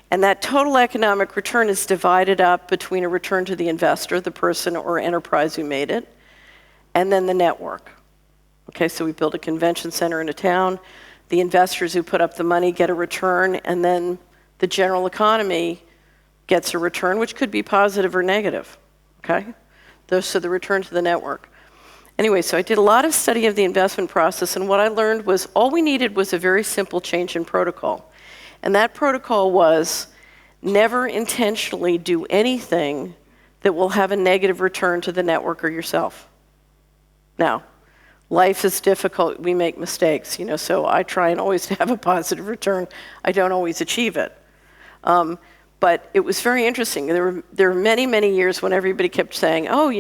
And that total economic return is divided up between a return to the investor, the person or enterprise who made it, and then the network. Okay, so we build a convention center in a town, the investors who put up the money get a return, and then the general economy gets a return, which could be positive or negative, okay? So the return to the network. Anyway, so I did a lot of study of the investment process, and what I learned was all we needed was a very simple change in protocol. And that protocol was never intentionally do anything that will have a negative return to the network or yourself. Now, life is difficult, we make mistakes, so I try and always have a positive return. I don't always achieve it. But it was very interesting. There were many, many years when everybody kept saying, oh,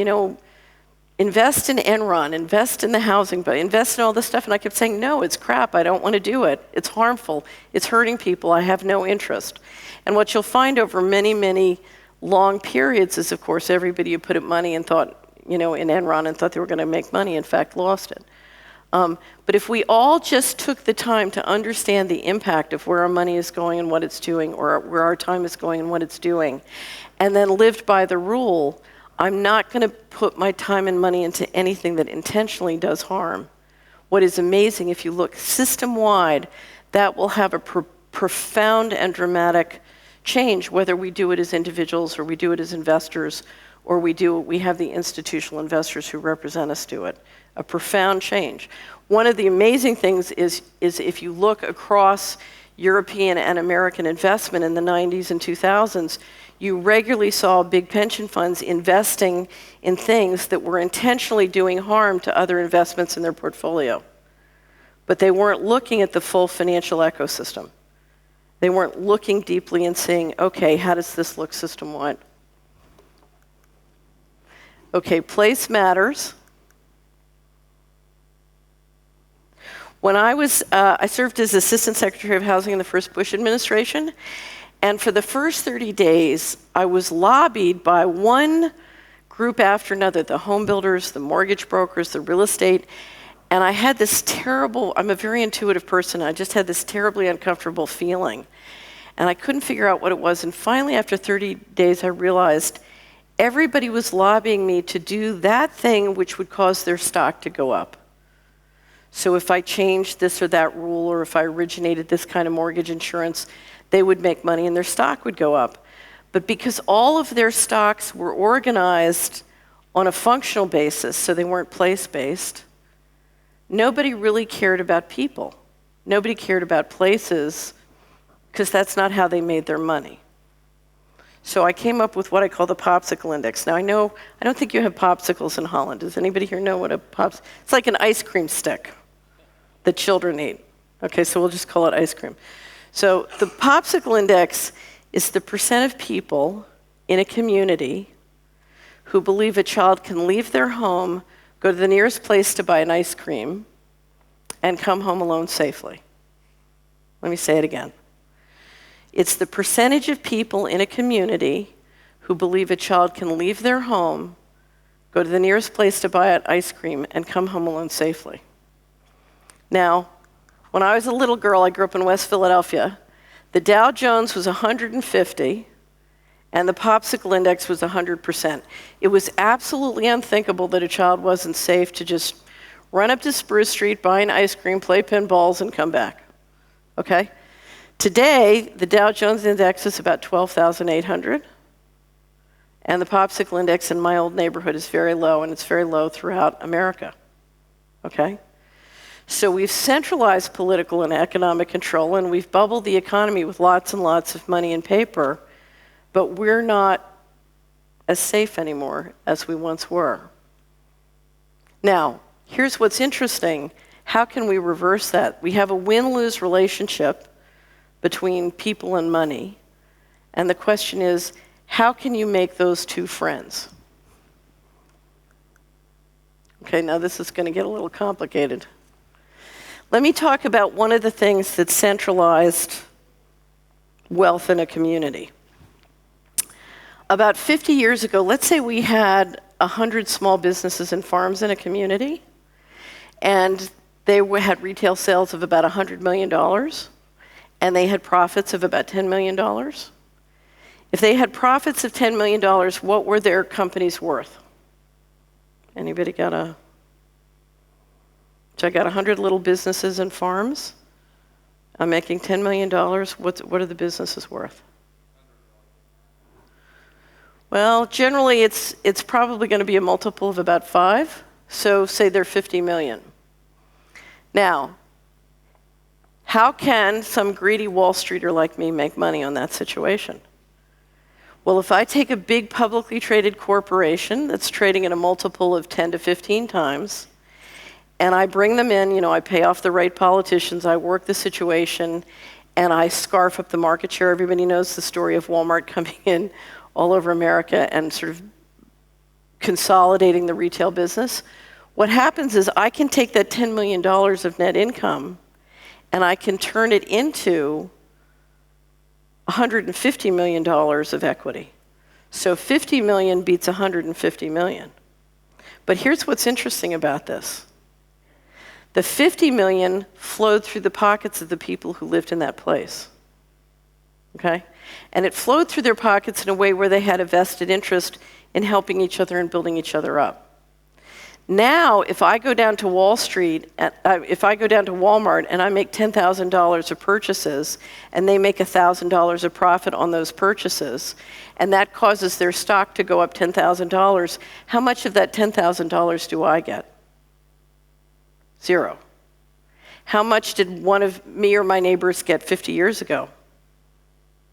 invest in Enron, invest in the housing, but invest in all this stuff. And I kept saying, no, it's crap. I don't want to do it. It's harmful. It's hurting people. I have no interest. And what you'll find over many, many long periods is, of course, everybody who put up money and thought, in Enron and thought they were going to make money, in fact, lost it. But if we all just took the time to understand the impact of where our money is going and what it's doing, or where our time is going and what it's doing, and then lived by the rule, I'm not going to put my time and money into anything that intentionally does harm. What is amazing, if you look system-wide, that will have a profound and dramatic change, whether we do it as individuals or we do it as investors, or we have the institutional investors who represent us do it. A profound change. One of the amazing things is if you look across European and American investment in the 90s and 2000s, you regularly saw big pension funds investing in things that were intentionally doing harm to other investments in their portfolio. But they weren't looking at the full financial ecosystem. They weren't looking deeply and saying, okay, how does this look system-wide? Okay, place matters. When I served as Assistant Secretary of Housing in the first Bush administration, and for the first 30 days, I was lobbied by one group after another, the home builders, the mortgage brokers, the real estate, and I had this I'm a very intuitive person, I just had this terribly uncomfortable feeling. And I couldn't figure out what it was, and finally after 30 days I realized everybody was lobbying me to do that thing which would cause their stock to go up. So if I changed this or that rule, or if I originated this kind of mortgage insurance, they would make money and their stock would go up. But because all of their stocks were organized on a functional basis, so they weren't place-based, nobody really cared about people. Nobody cared about places, because that's not how they made their money. So I came up with what I call the popsicle index. Now I don't think you have popsicles in Holland. Does anybody here know what it's like an ice cream stick that children eat. Okay, so we'll just call it ice cream. So the popsicle index is the percent of people in a community who believe a child can leave their home, go to the nearest place to buy an ice cream, and come home alone safely. Let me say it again. It's the percentage of people in a community who believe a child can leave their home, go to the nearest place to buy an ice cream, and come home alone safely. Now, when I was a little girl, I grew up in West Philadelphia, the Dow Jones was 150, and the popsicle index was 100%. It was absolutely unthinkable that a child wasn't safe to just run up to Spruce Street, buy an ice cream, play pinballs, and come back. Okay? Today, the Dow Jones Index is about 12,800, and the Popsicle Index in my old neighborhood is very low, and it's very low throughout America, okay? So we've centralized political and economic control, and we've bubbled the economy with lots and lots of money and paper, but we're not as safe anymore as we once were. Now, here's what's interesting. How can we reverse that? We have a win-lose relationship between people and money, and the question is, how can you make those two friends? Okay, now this is going to get a little complicated. Let me talk about one of the things that centralized wealth in a community. About 50 years ago, let's say we had 100 small businesses and farms in a community, and they had retail sales of about $100 million, and they had profits of about $10 million. If they had profits of $10 million, what were their companies worth? Anybody got a... So I got 100 little businesses and farms. I'm making $10 million. What are the businesses worth? Well, generally it's probably going to be a multiple of about 5. So say they're 50 million. Now, how can some greedy Wall Streeter like me make money on that situation? Well, if I take a big publicly traded corporation that's trading at a multiple of 10 to 15 times, and I bring them in, I pay off the right politicians, I work the situation, and I scarf up the market share. Everybody knows the story of Walmart coming in all over America and sort of consolidating the retail business. What happens is I can take that $10 million of net income and I can turn it into $150 million of equity. So 50 million beats 150 million. But here's what's interesting about this. The 50 million flowed through the pockets of the people who lived in that place, okay? And it flowed through their pockets in a way where they had a vested interest in helping each other and building each other up. Now, if I go down to Wall Street, if I go down to Walmart and I make $10,000 of purchases and they make $1,000 of profit on those purchases, and that causes their stock to go up $10,000, how much of that $10,000 do I get? 0. How much did one of me or my neighbors get 50 years ago?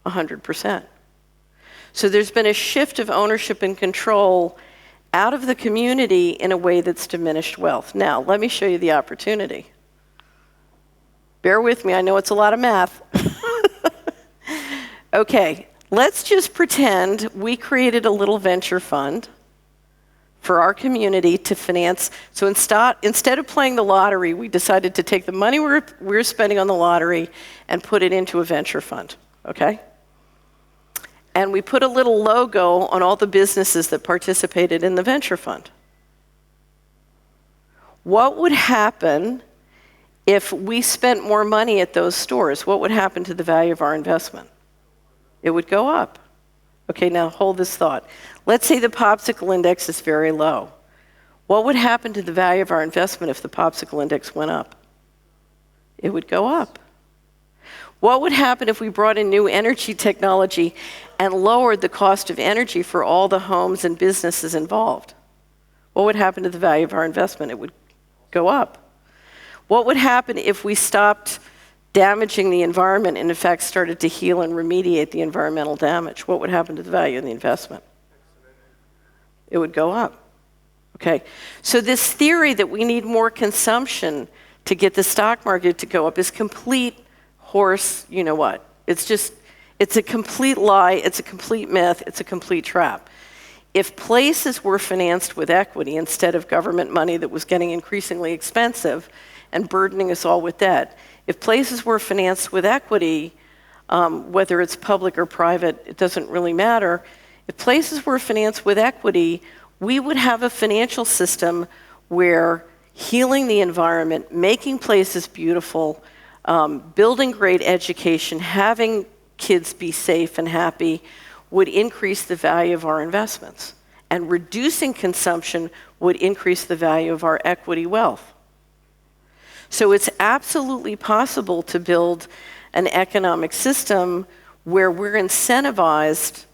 100%. So there's been a shift of ownership and control out of the community in a way that's diminished wealth. Now, let me show you the opportunity. Bear with me, I know it's a lot of math. Okay, let's just pretend we created a little venture fund for our community to finance. So instead of playing the lottery, we decided to take the money we're spending on the lottery and put it into a venture fund, okay? And we put a little logo on all the businesses that participated in the venture fund. What would happen if we spent more money at those stores? What would happen to the value of our investment? It would go up. Okay, now hold this thought. Let's say the Popsicle Index is very low. What would happen to the value of our investment if the Popsicle Index went up? It would go up. What would happen if we brought in new energy technology and lowered the cost of energy for all the homes and businesses involved? What would happen to the value of our investment? It would go up. What would happen if we stopped damaging the environment and in fact started to heal and remediate the environmental damage? What would happen to the value of the investment? It would go up. Okay, so this theory that we need more consumption to get the stock market to go up is complete horse, you know what? It's a complete lie, it's a complete myth, it's a complete trap. If places were financed with equity instead of government money that was getting increasingly expensive and burdening us all with debt, if places were financed with equity, whether it's public or private, it doesn't really matter. If places were financed with equity, we would have a financial system where healing the environment, making places beautiful, building great education, having kids be safe and happy would increase the value of our investments. And reducing consumption would increase the value of our equity wealth. So it's absolutely possible to build an economic system where we're incentivized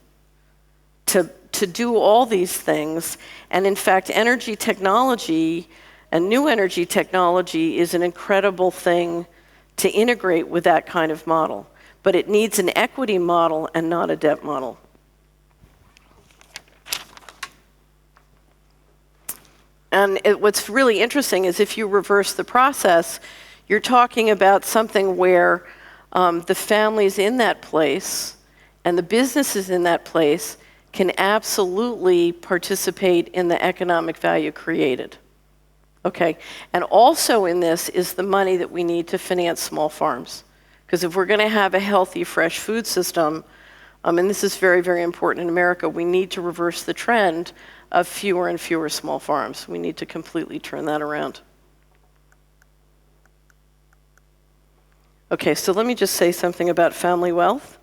to do all these things. And in fact, energy technology and new energy technology is an incredible thing to integrate with that kind of model. But it needs an equity model and not a debt model. And what's really interesting is if you reverse the process, you're talking about something where the families in that place and the businesses in that place can absolutely participate in the economic value created. Okay, and also in this is the money that we need to finance small farms. Because if we're going to have a healthy, fresh food system, and this is very, very important in America, we need to reverse the trend of fewer and fewer small farms. We need to completely turn that around. Okay, so let me just say something about family wealth.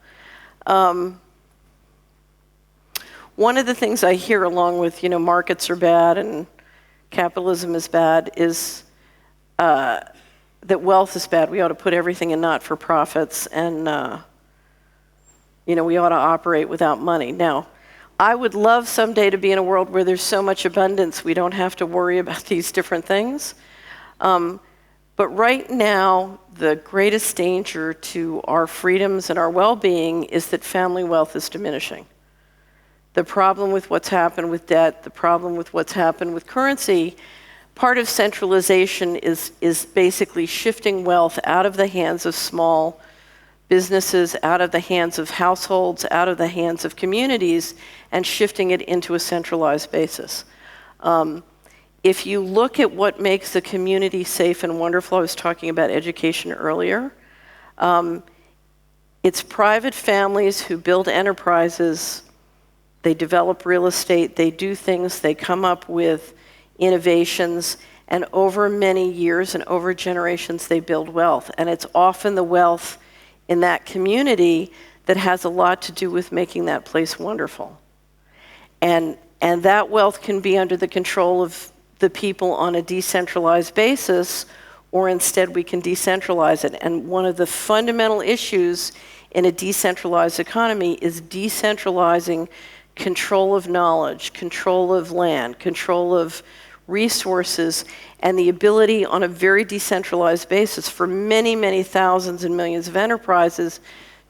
One of the things I hear along with, markets are bad and capitalism is bad is that wealth is bad. We ought to put everything in not-for-profits and, we ought to operate without money. Now, I would love someday to be in a world where there's so much abundance we don't have to worry about these different things. But right now, the greatest danger to our freedoms and our well-being is that family wealth is diminishing. The problem with what's happened with debt, the problem with what's happened with currency, part of centralization is basically shifting wealth out of the hands of small businesses, out of the hands of households, out of the hands of communities, and shifting it into a centralized basis. If you look at what makes a community safe and wonderful, I was talking about education earlier, it's private families who build enterprises. They develop real estate, they do things, they come up with innovations, and over many years and over generations, they build wealth. And it's often the wealth in that community that has a lot to do with making that place wonderful. And that wealth can be under the control of the people on a decentralized basis, or instead we can decentralize it. And one of the fundamental issues in a decentralized economy is decentralizing control of knowledge, control of land, control of resources, and the ability on a very decentralized basis for many, many thousands and millions of enterprises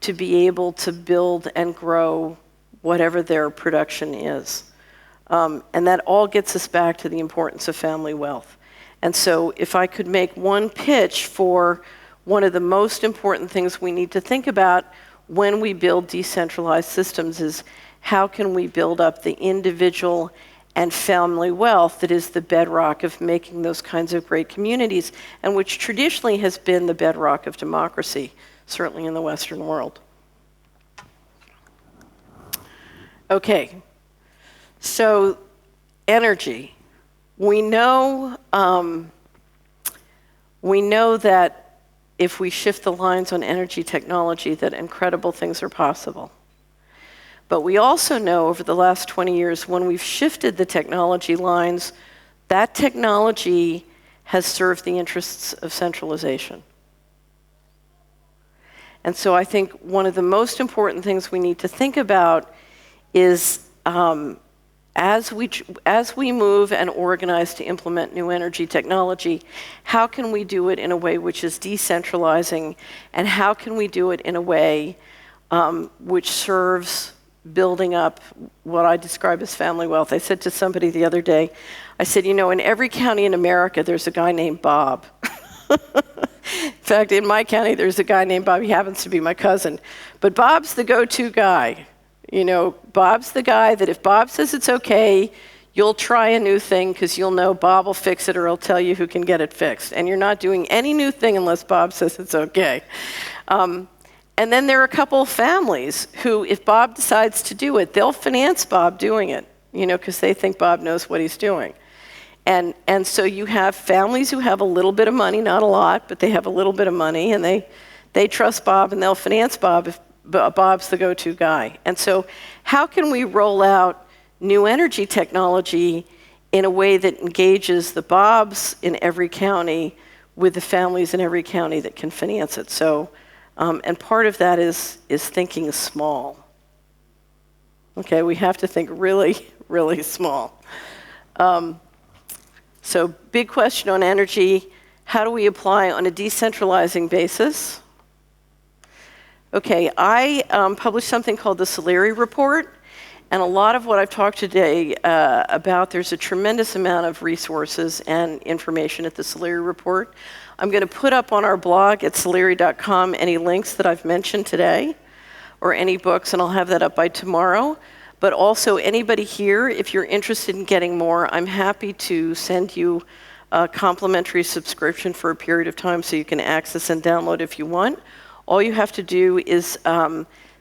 to be able to build and grow whatever their production is. And that all gets us back to the importance of family wealth. And so if I could make one pitch for one of the most important things we need to think about when we build decentralized systems is how can we build up the individual and family wealth that is the bedrock of making those kinds of great communities, and which traditionally has been the bedrock of democracy, certainly in the Western world. Okay, so energy. We know that if we shift the lines on energy technology, that incredible things are possible. But we also know over the last 20 years, when we've shifted the technology lines, that technology has served the interests of centralization. And so I think one of the most important things we need to think about is as we move and organize to implement new energy technology, how can we do it in a way which is decentralizing, and how can we do it in a way which serves building up what I describe as family wealth. I said to somebody the other day, I said, in every county in America, there's a guy named Bob. In fact, in my county, there's a guy named Bob. He happens to be my cousin. But Bob's the go-to guy. Bob's the guy that if Bob says it's okay, you'll try a new thing because you'll know Bob will fix it or he'll tell you who can get it fixed. And you're not doing any new thing unless Bob says it's okay. And then there are a couple of families who, if Bob decides to do it, they'll finance Bob doing it, because they think Bob knows what he's doing. And so you have families who have a little bit of money, not a lot, but they have a little bit of money, and they trust Bob and they'll finance Bob if Bob's the go-to guy. And so how can we roll out new energy technology in a way that engages the Bobs in every county with the families in every county that can finance it? So And part of that is thinking small. Okay, we have to think really, really small. So big question on energy. How do we apply on a decentralizing basis? Okay, I published something called the Solari Report, and a lot of what I've talked today about, there's a tremendous amount of resources and information at the Solari Report. I'm going to put up on our blog at solari.com any links that I've mentioned today, or any books, and I'll have that up by tomorrow. But also, anybody here, if you're interested in getting more, I'm happy to send you a complimentary subscription for a period of time so you can access and download if you want. All you have to do is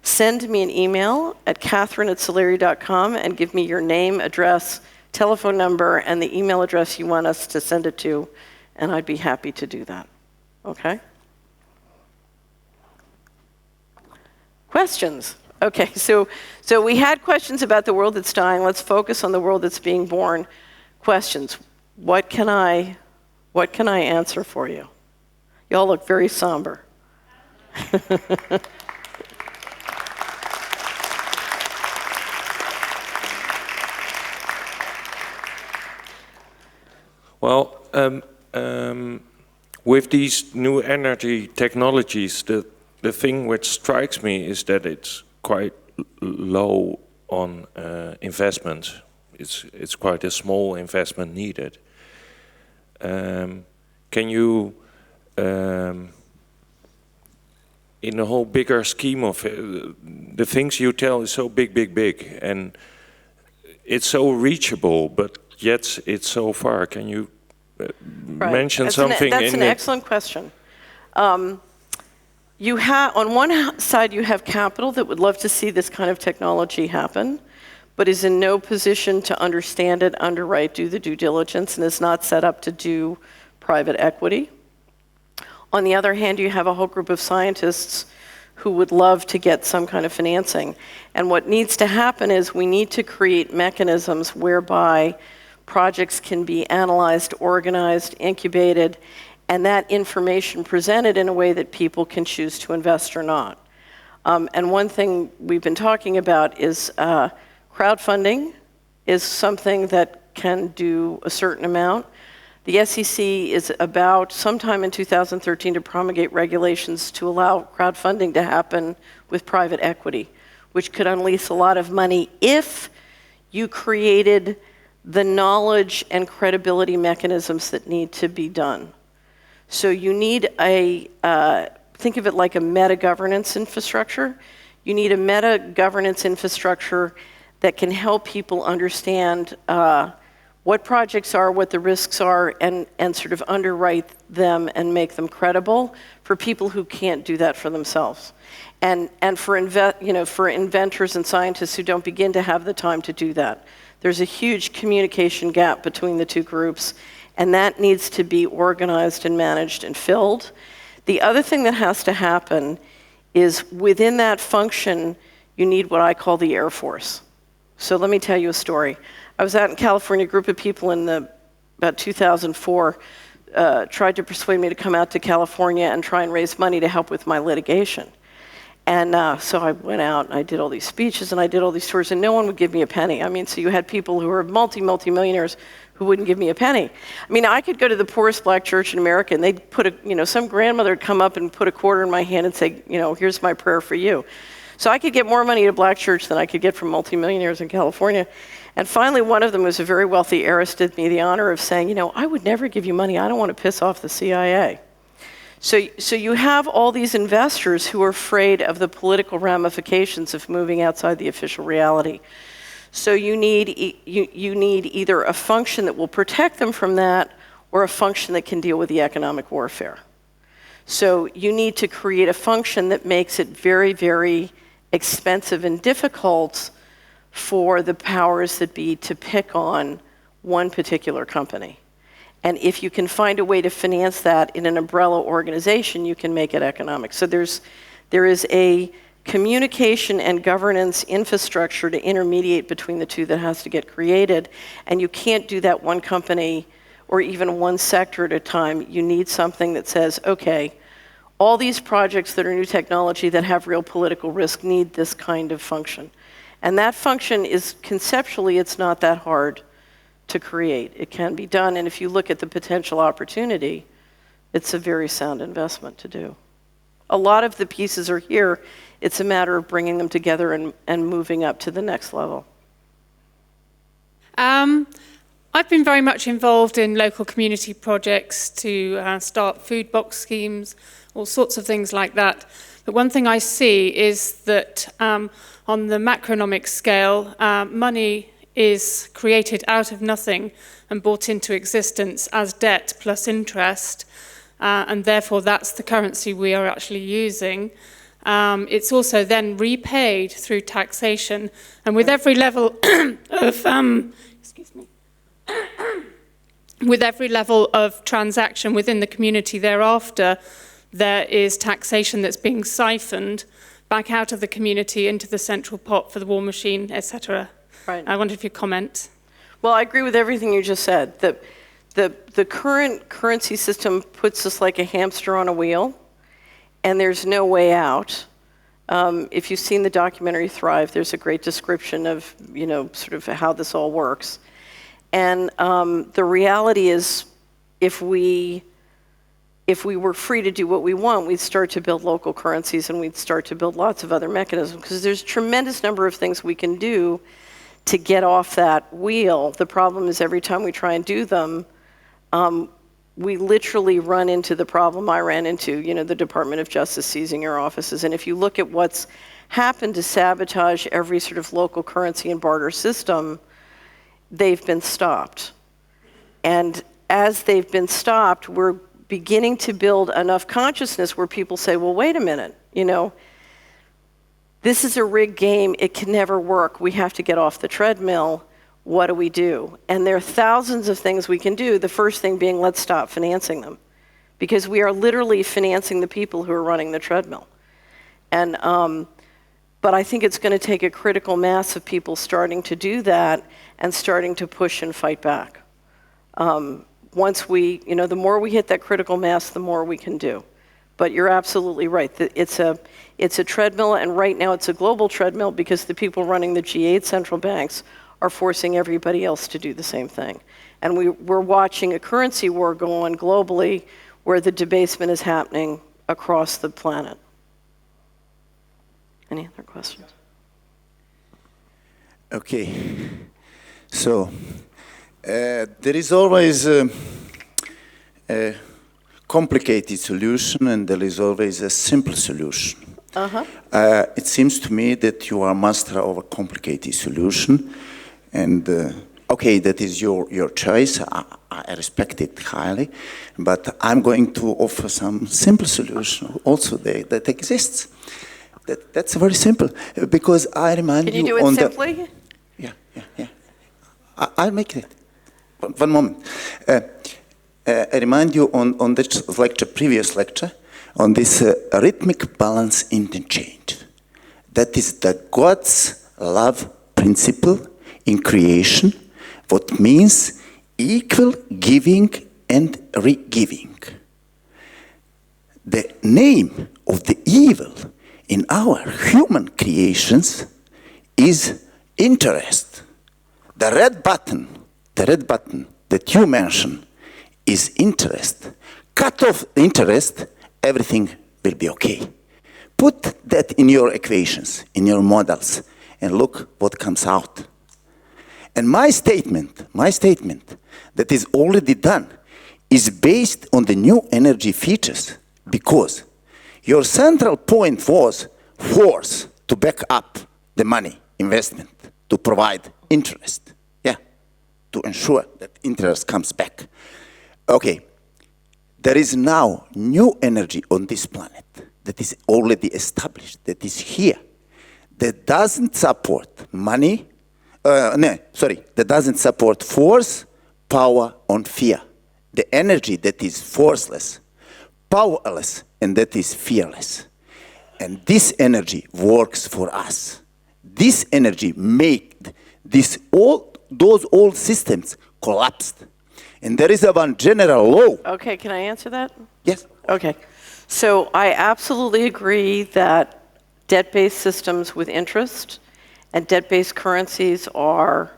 send me an email at catherine@solari.com and give me your name, address, telephone number, and the email address you want us to send it to, and I'd be happy to do that. Okay? Questions? Okay, so we had questions about the world that's dying. Let's focus on the world that's being born. Questions. What can I answer for you? Y'all look very somber. Well, with these new energy technologies, the thing which strikes me is that it's quite low on investment. It's quite a small investment needed. Can you, in the whole bigger scheme of the things you tell is so big, and it's so reachable, but yet it's so far. Can you mention something? That's an excellent question. You have, on one side, you have capital that would love to see this kind of technology happen, but is in no position to understand it, underwrite, do the due diligence, and is not set up to do private equity. On the other hand, you have a whole group of scientists who would love to get some kind of financing. And what needs to happen is we need to create mechanisms whereby projects can be analyzed, organized, incubated, and that information presented in a way that people can choose to invest or not. And one thing we've been talking about is crowdfunding is something that can do a certain amount. The SEC is about sometime in 2013 to promulgate regulations to allow crowdfunding to happen with private equity, which could unleash a lot of money if you created the knowledge and credibility mechanisms that need to be done. So you need think of it like a meta-governance infrastructure. You need a meta-governance infrastructure that can help people understand what projects are, what the risks are, and sort of underwrite them and make them credible for people who can't do that for themselves. And for inventors and scientists who don't begin to have the time to do that. There's a huge communication gap between the two groups, and that needs to be organized and managed and filled. The other thing that has to happen is within that function, you need what I call the Air Force. So let me tell you a story. I was out in California, a group of people in about 2004 tried to persuade me to come out to California and try and raise money to help with my litigation. And so I went out and I did all these speeches and I did all these tours, and no one would give me a penny. I mean, so you had people who were multi-millionaires who wouldn't give me a penny. I mean, I could go to the poorest black church in America and they'd put some grandmother would come up and put a quarter in my hand and say, here's my prayer for you. So I could get more money at a black church than I could get from multi-millionaires in California. And finally, one of them, was a very wealthy heiress, did me the honor of saying, I would never give you money. I don't want to piss off the CIA. So you have all these investors who are afraid of the political ramifications of moving outside the official reality. So you need either a function that will protect them from that or a function that can deal with the economic warfare. So you need to create a function that makes it very, very expensive and difficult for the powers that be to pick on one particular company. And if you can find a way to finance that in an umbrella organization, you can make it economic. So there is a communication and governance infrastructure to intermediate between the two that has to get created. And you can't do that one company or even one sector at a time. You need something that says, okay, All these projects that are new technology that have real political risk need this kind of function. And that function is, conceptually, it's not that hard to create. It can be done, and if you look at the potential opportunity, it's a very sound investment to do. A lot of the pieces are here. It's a matter of bringing them together and moving up to the next level. I've been very much involved in local community projects to start food box schemes, all sorts of things like that. But one thing I see is that on the macroeconomic scale, money is created out of nothing and brought into existence as debt plus interest, and therefore that's the currency we are actually using. It's also then repaid through taxation, and with every level of with every level of transaction within the community thereafter, there is taxation that's being siphoned back out of the community into the central pot for the war machine, etc. Right. I wonder if you'd comment. Well, I agree with everything you just said. The current currency system puts us like a hamster on a wheel, and there's no way out. If you've seen the documentary Thrive, there's a great description of, sort of how this all works. And the reality is, if we were free to do what we want, we'd start to build local currencies and we'd start to build lots of other mechanisms, because there's a tremendous number of things we can do to get off that wheel. The problem is every time we try and do them, we literally run into the problem I ran into, the Department of Justice seizing your offices. And if you look at what's happened to sabotage every sort of local currency and barter system, they've been stopped. And as they've been stopped, we're beginning to build enough consciousness where people say, well, wait a minute, this is a rigged game, it can never work, we have to get off the treadmill, what do we do? And there are thousands of things we can do, the first thing being, let's stop financing them. Because we are literally financing the people who are running the treadmill. And, but I think it's going to take a critical mass of people starting to do that and starting to push and fight back. Once we, the more we hit that critical mass, the more we can do. But you're absolutely right. It's a treadmill, and right now it's a global treadmill because the people running the G8 central banks are forcing everybody else to do the same thing. And we're watching a currency war go on globally where the debasement is happening across the planet. Any other questions? Okay. So, there is always a complicated solution and there is always a simple solution. It seems to me that you are master of a complicated solution, and okay, that is your choice. I respect it highly, but I'm going to offer some simple solution also that exists. That's very simple, because I remind you. Can you do it simply? Yeah. I'll make it. One moment. I remind you on this lecture, previous lecture, on this rhythmic balance interchange. That is the God's love principle in creation, what means equal giving and re-giving. The name of the evil in our human creations is interest. The red button that you mentioned is interest. Cut off interest, everything will be okay. Put that in your equations, in your models, and look what comes out. And my statement that is already done is based on the new energy features, because your central point was force to back up the money investment, to provide interest, to ensure that interest comes back. Okay, there is now new energy on this planet that is already established, that is here, that doesn't support money, that doesn't support force, power, on fear. The energy that is forceless, powerless, and that is fearless. And this energy works for us. This energy made those old systems collapsed. And there is a one general law. Okay, can I answer that? Yes. Okay. So I absolutely agree that debt-based systems with interest and debt-based currencies are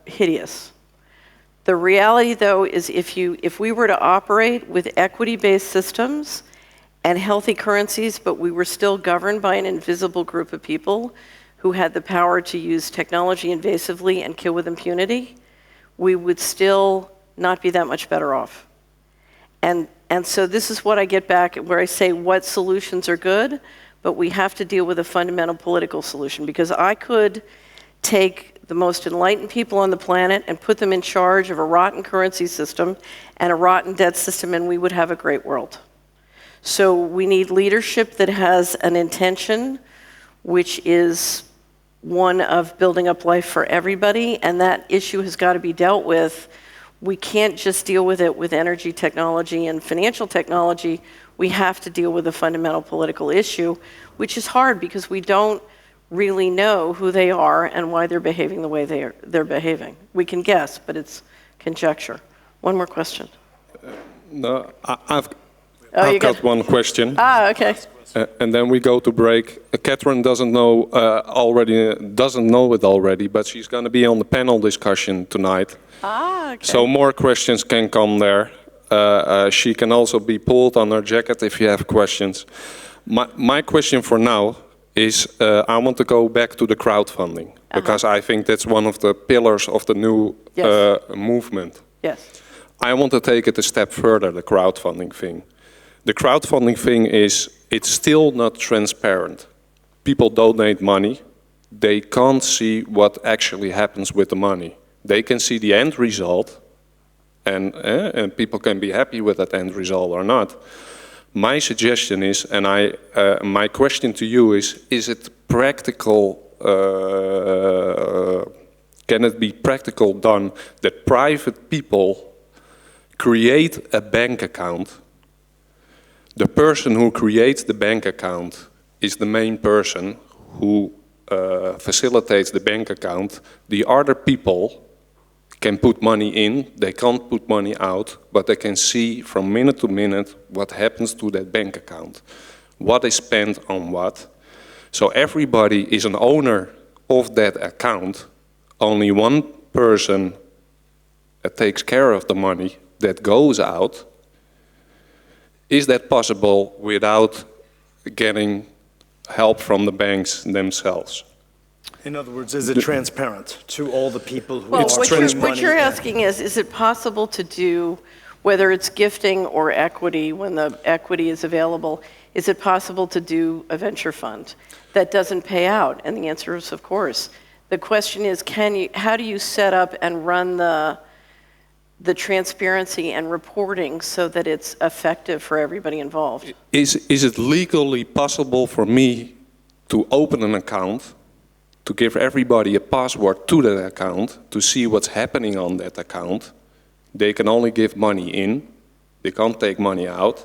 hideous. The reality, though, is if we were to operate with equity-based systems and healthy currencies, but we were still governed by an invisible group of people who had the power to use technology invasively and kill with impunity, we would still not be that much better off. And so this is what I get back where I say what solutions are good, but we have to deal with a fundamental political solution, because I could take the most enlightened people on the planet and put them in charge of a rotten currency system and a rotten debt system, and we would have a great world. So we need leadership that has an intention, which is one of building up life for everybody, and that issue has got to be dealt with. We can't just deal with it with energy technology and financial technology. We have to deal with a fundamental political issue, which is hard because we don't really know who they are and why they're behaving the way they're behaving. We can guess, but it's conjecture. One more question. No, I've got one question. Okay. And then we go to break. Catherine doesn't know it already, but she's going to be on the panel discussion tonight. Okay. So more questions can come there. She can also be pulled on her jacket if you have questions. My question for now is I want to go back to the crowdfunding, because I think that's one of the pillars of the new movement. Yes. I want to take it a step further, the crowdfunding thing. The crowdfunding thing it's still not transparent. People donate money. They can't see what actually happens with the money. They can see the end result, and people can be happy with that end result or not. My suggestion is, and my question to you is it practical, can it be practical done that private people create a bank account? The person who creates the bank account is the main person who facilitates the bank account. The other people can put money in, they can't put money out, but they can see from minute to minute what happens to that bank account, what is spent on what. So everybody is an owner of that account. Only one person takes care of the money that goes out. Is that possible without getting help from the banks themselves? In other words, is it transparent to all the people who Well, are what putting money you're in? asking is it possible to do, whether it's gifting or equity, when the equity is available, is it possible to do a venture fund that doesn't pay out? And the answer is, of course. The question is, how do you set up and run the transparency and reporting so that it's effective for everybody involved? Is it legally possible for me to open an account, to give everybody a password to that account, to see what's happening on that account? They can only give money in, they can't take money out,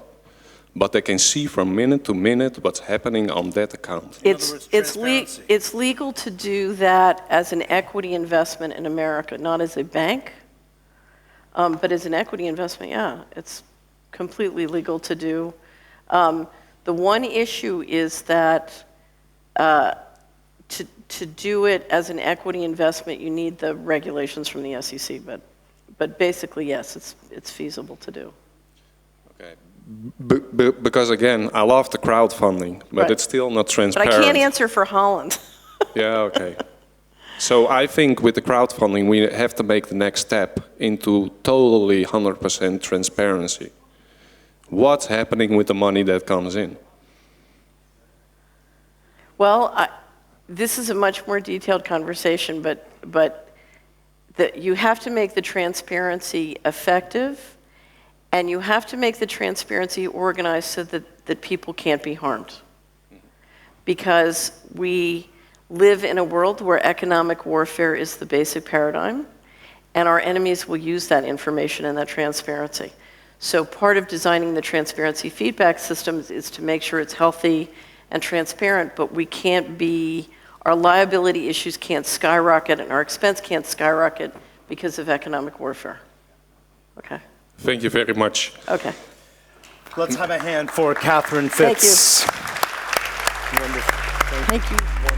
but they can see from minute to minute what's happening on that account. It's legal to do that as an equity investment in America, not as a bank, but as an equity investment, yeah, it's completely legal to do. The one issue is that to do it as an equity investment, you need the regulations from the SEC, but basically, yes, it's feasible to do. Okay. Because again, I love the crowdfunding, but Right. it's still not transparent. But I can't answer for Holland. Yeah, okay. So I think with the crowdfunding, we have to make the next step into totally 100% transparency. What's happening with the money that comes in? Well, this is a much more detailed conversation, but you have to make the transparency effective, and you have to make the transparency organized so that people can't be harmed. Because we live in a world where economic warfare is the basic paradigm, and our enemies will use that information and that transparency. So part of designing the transparency feedback systems is to make sure it's healthy and transparent, but our liability issues can't skyrocket and our expense can't skyrocket because of economic warfare. Okay? Thank you very much. Okay. Let's have a hand for Catherine Thank you. Fitz. Thank you.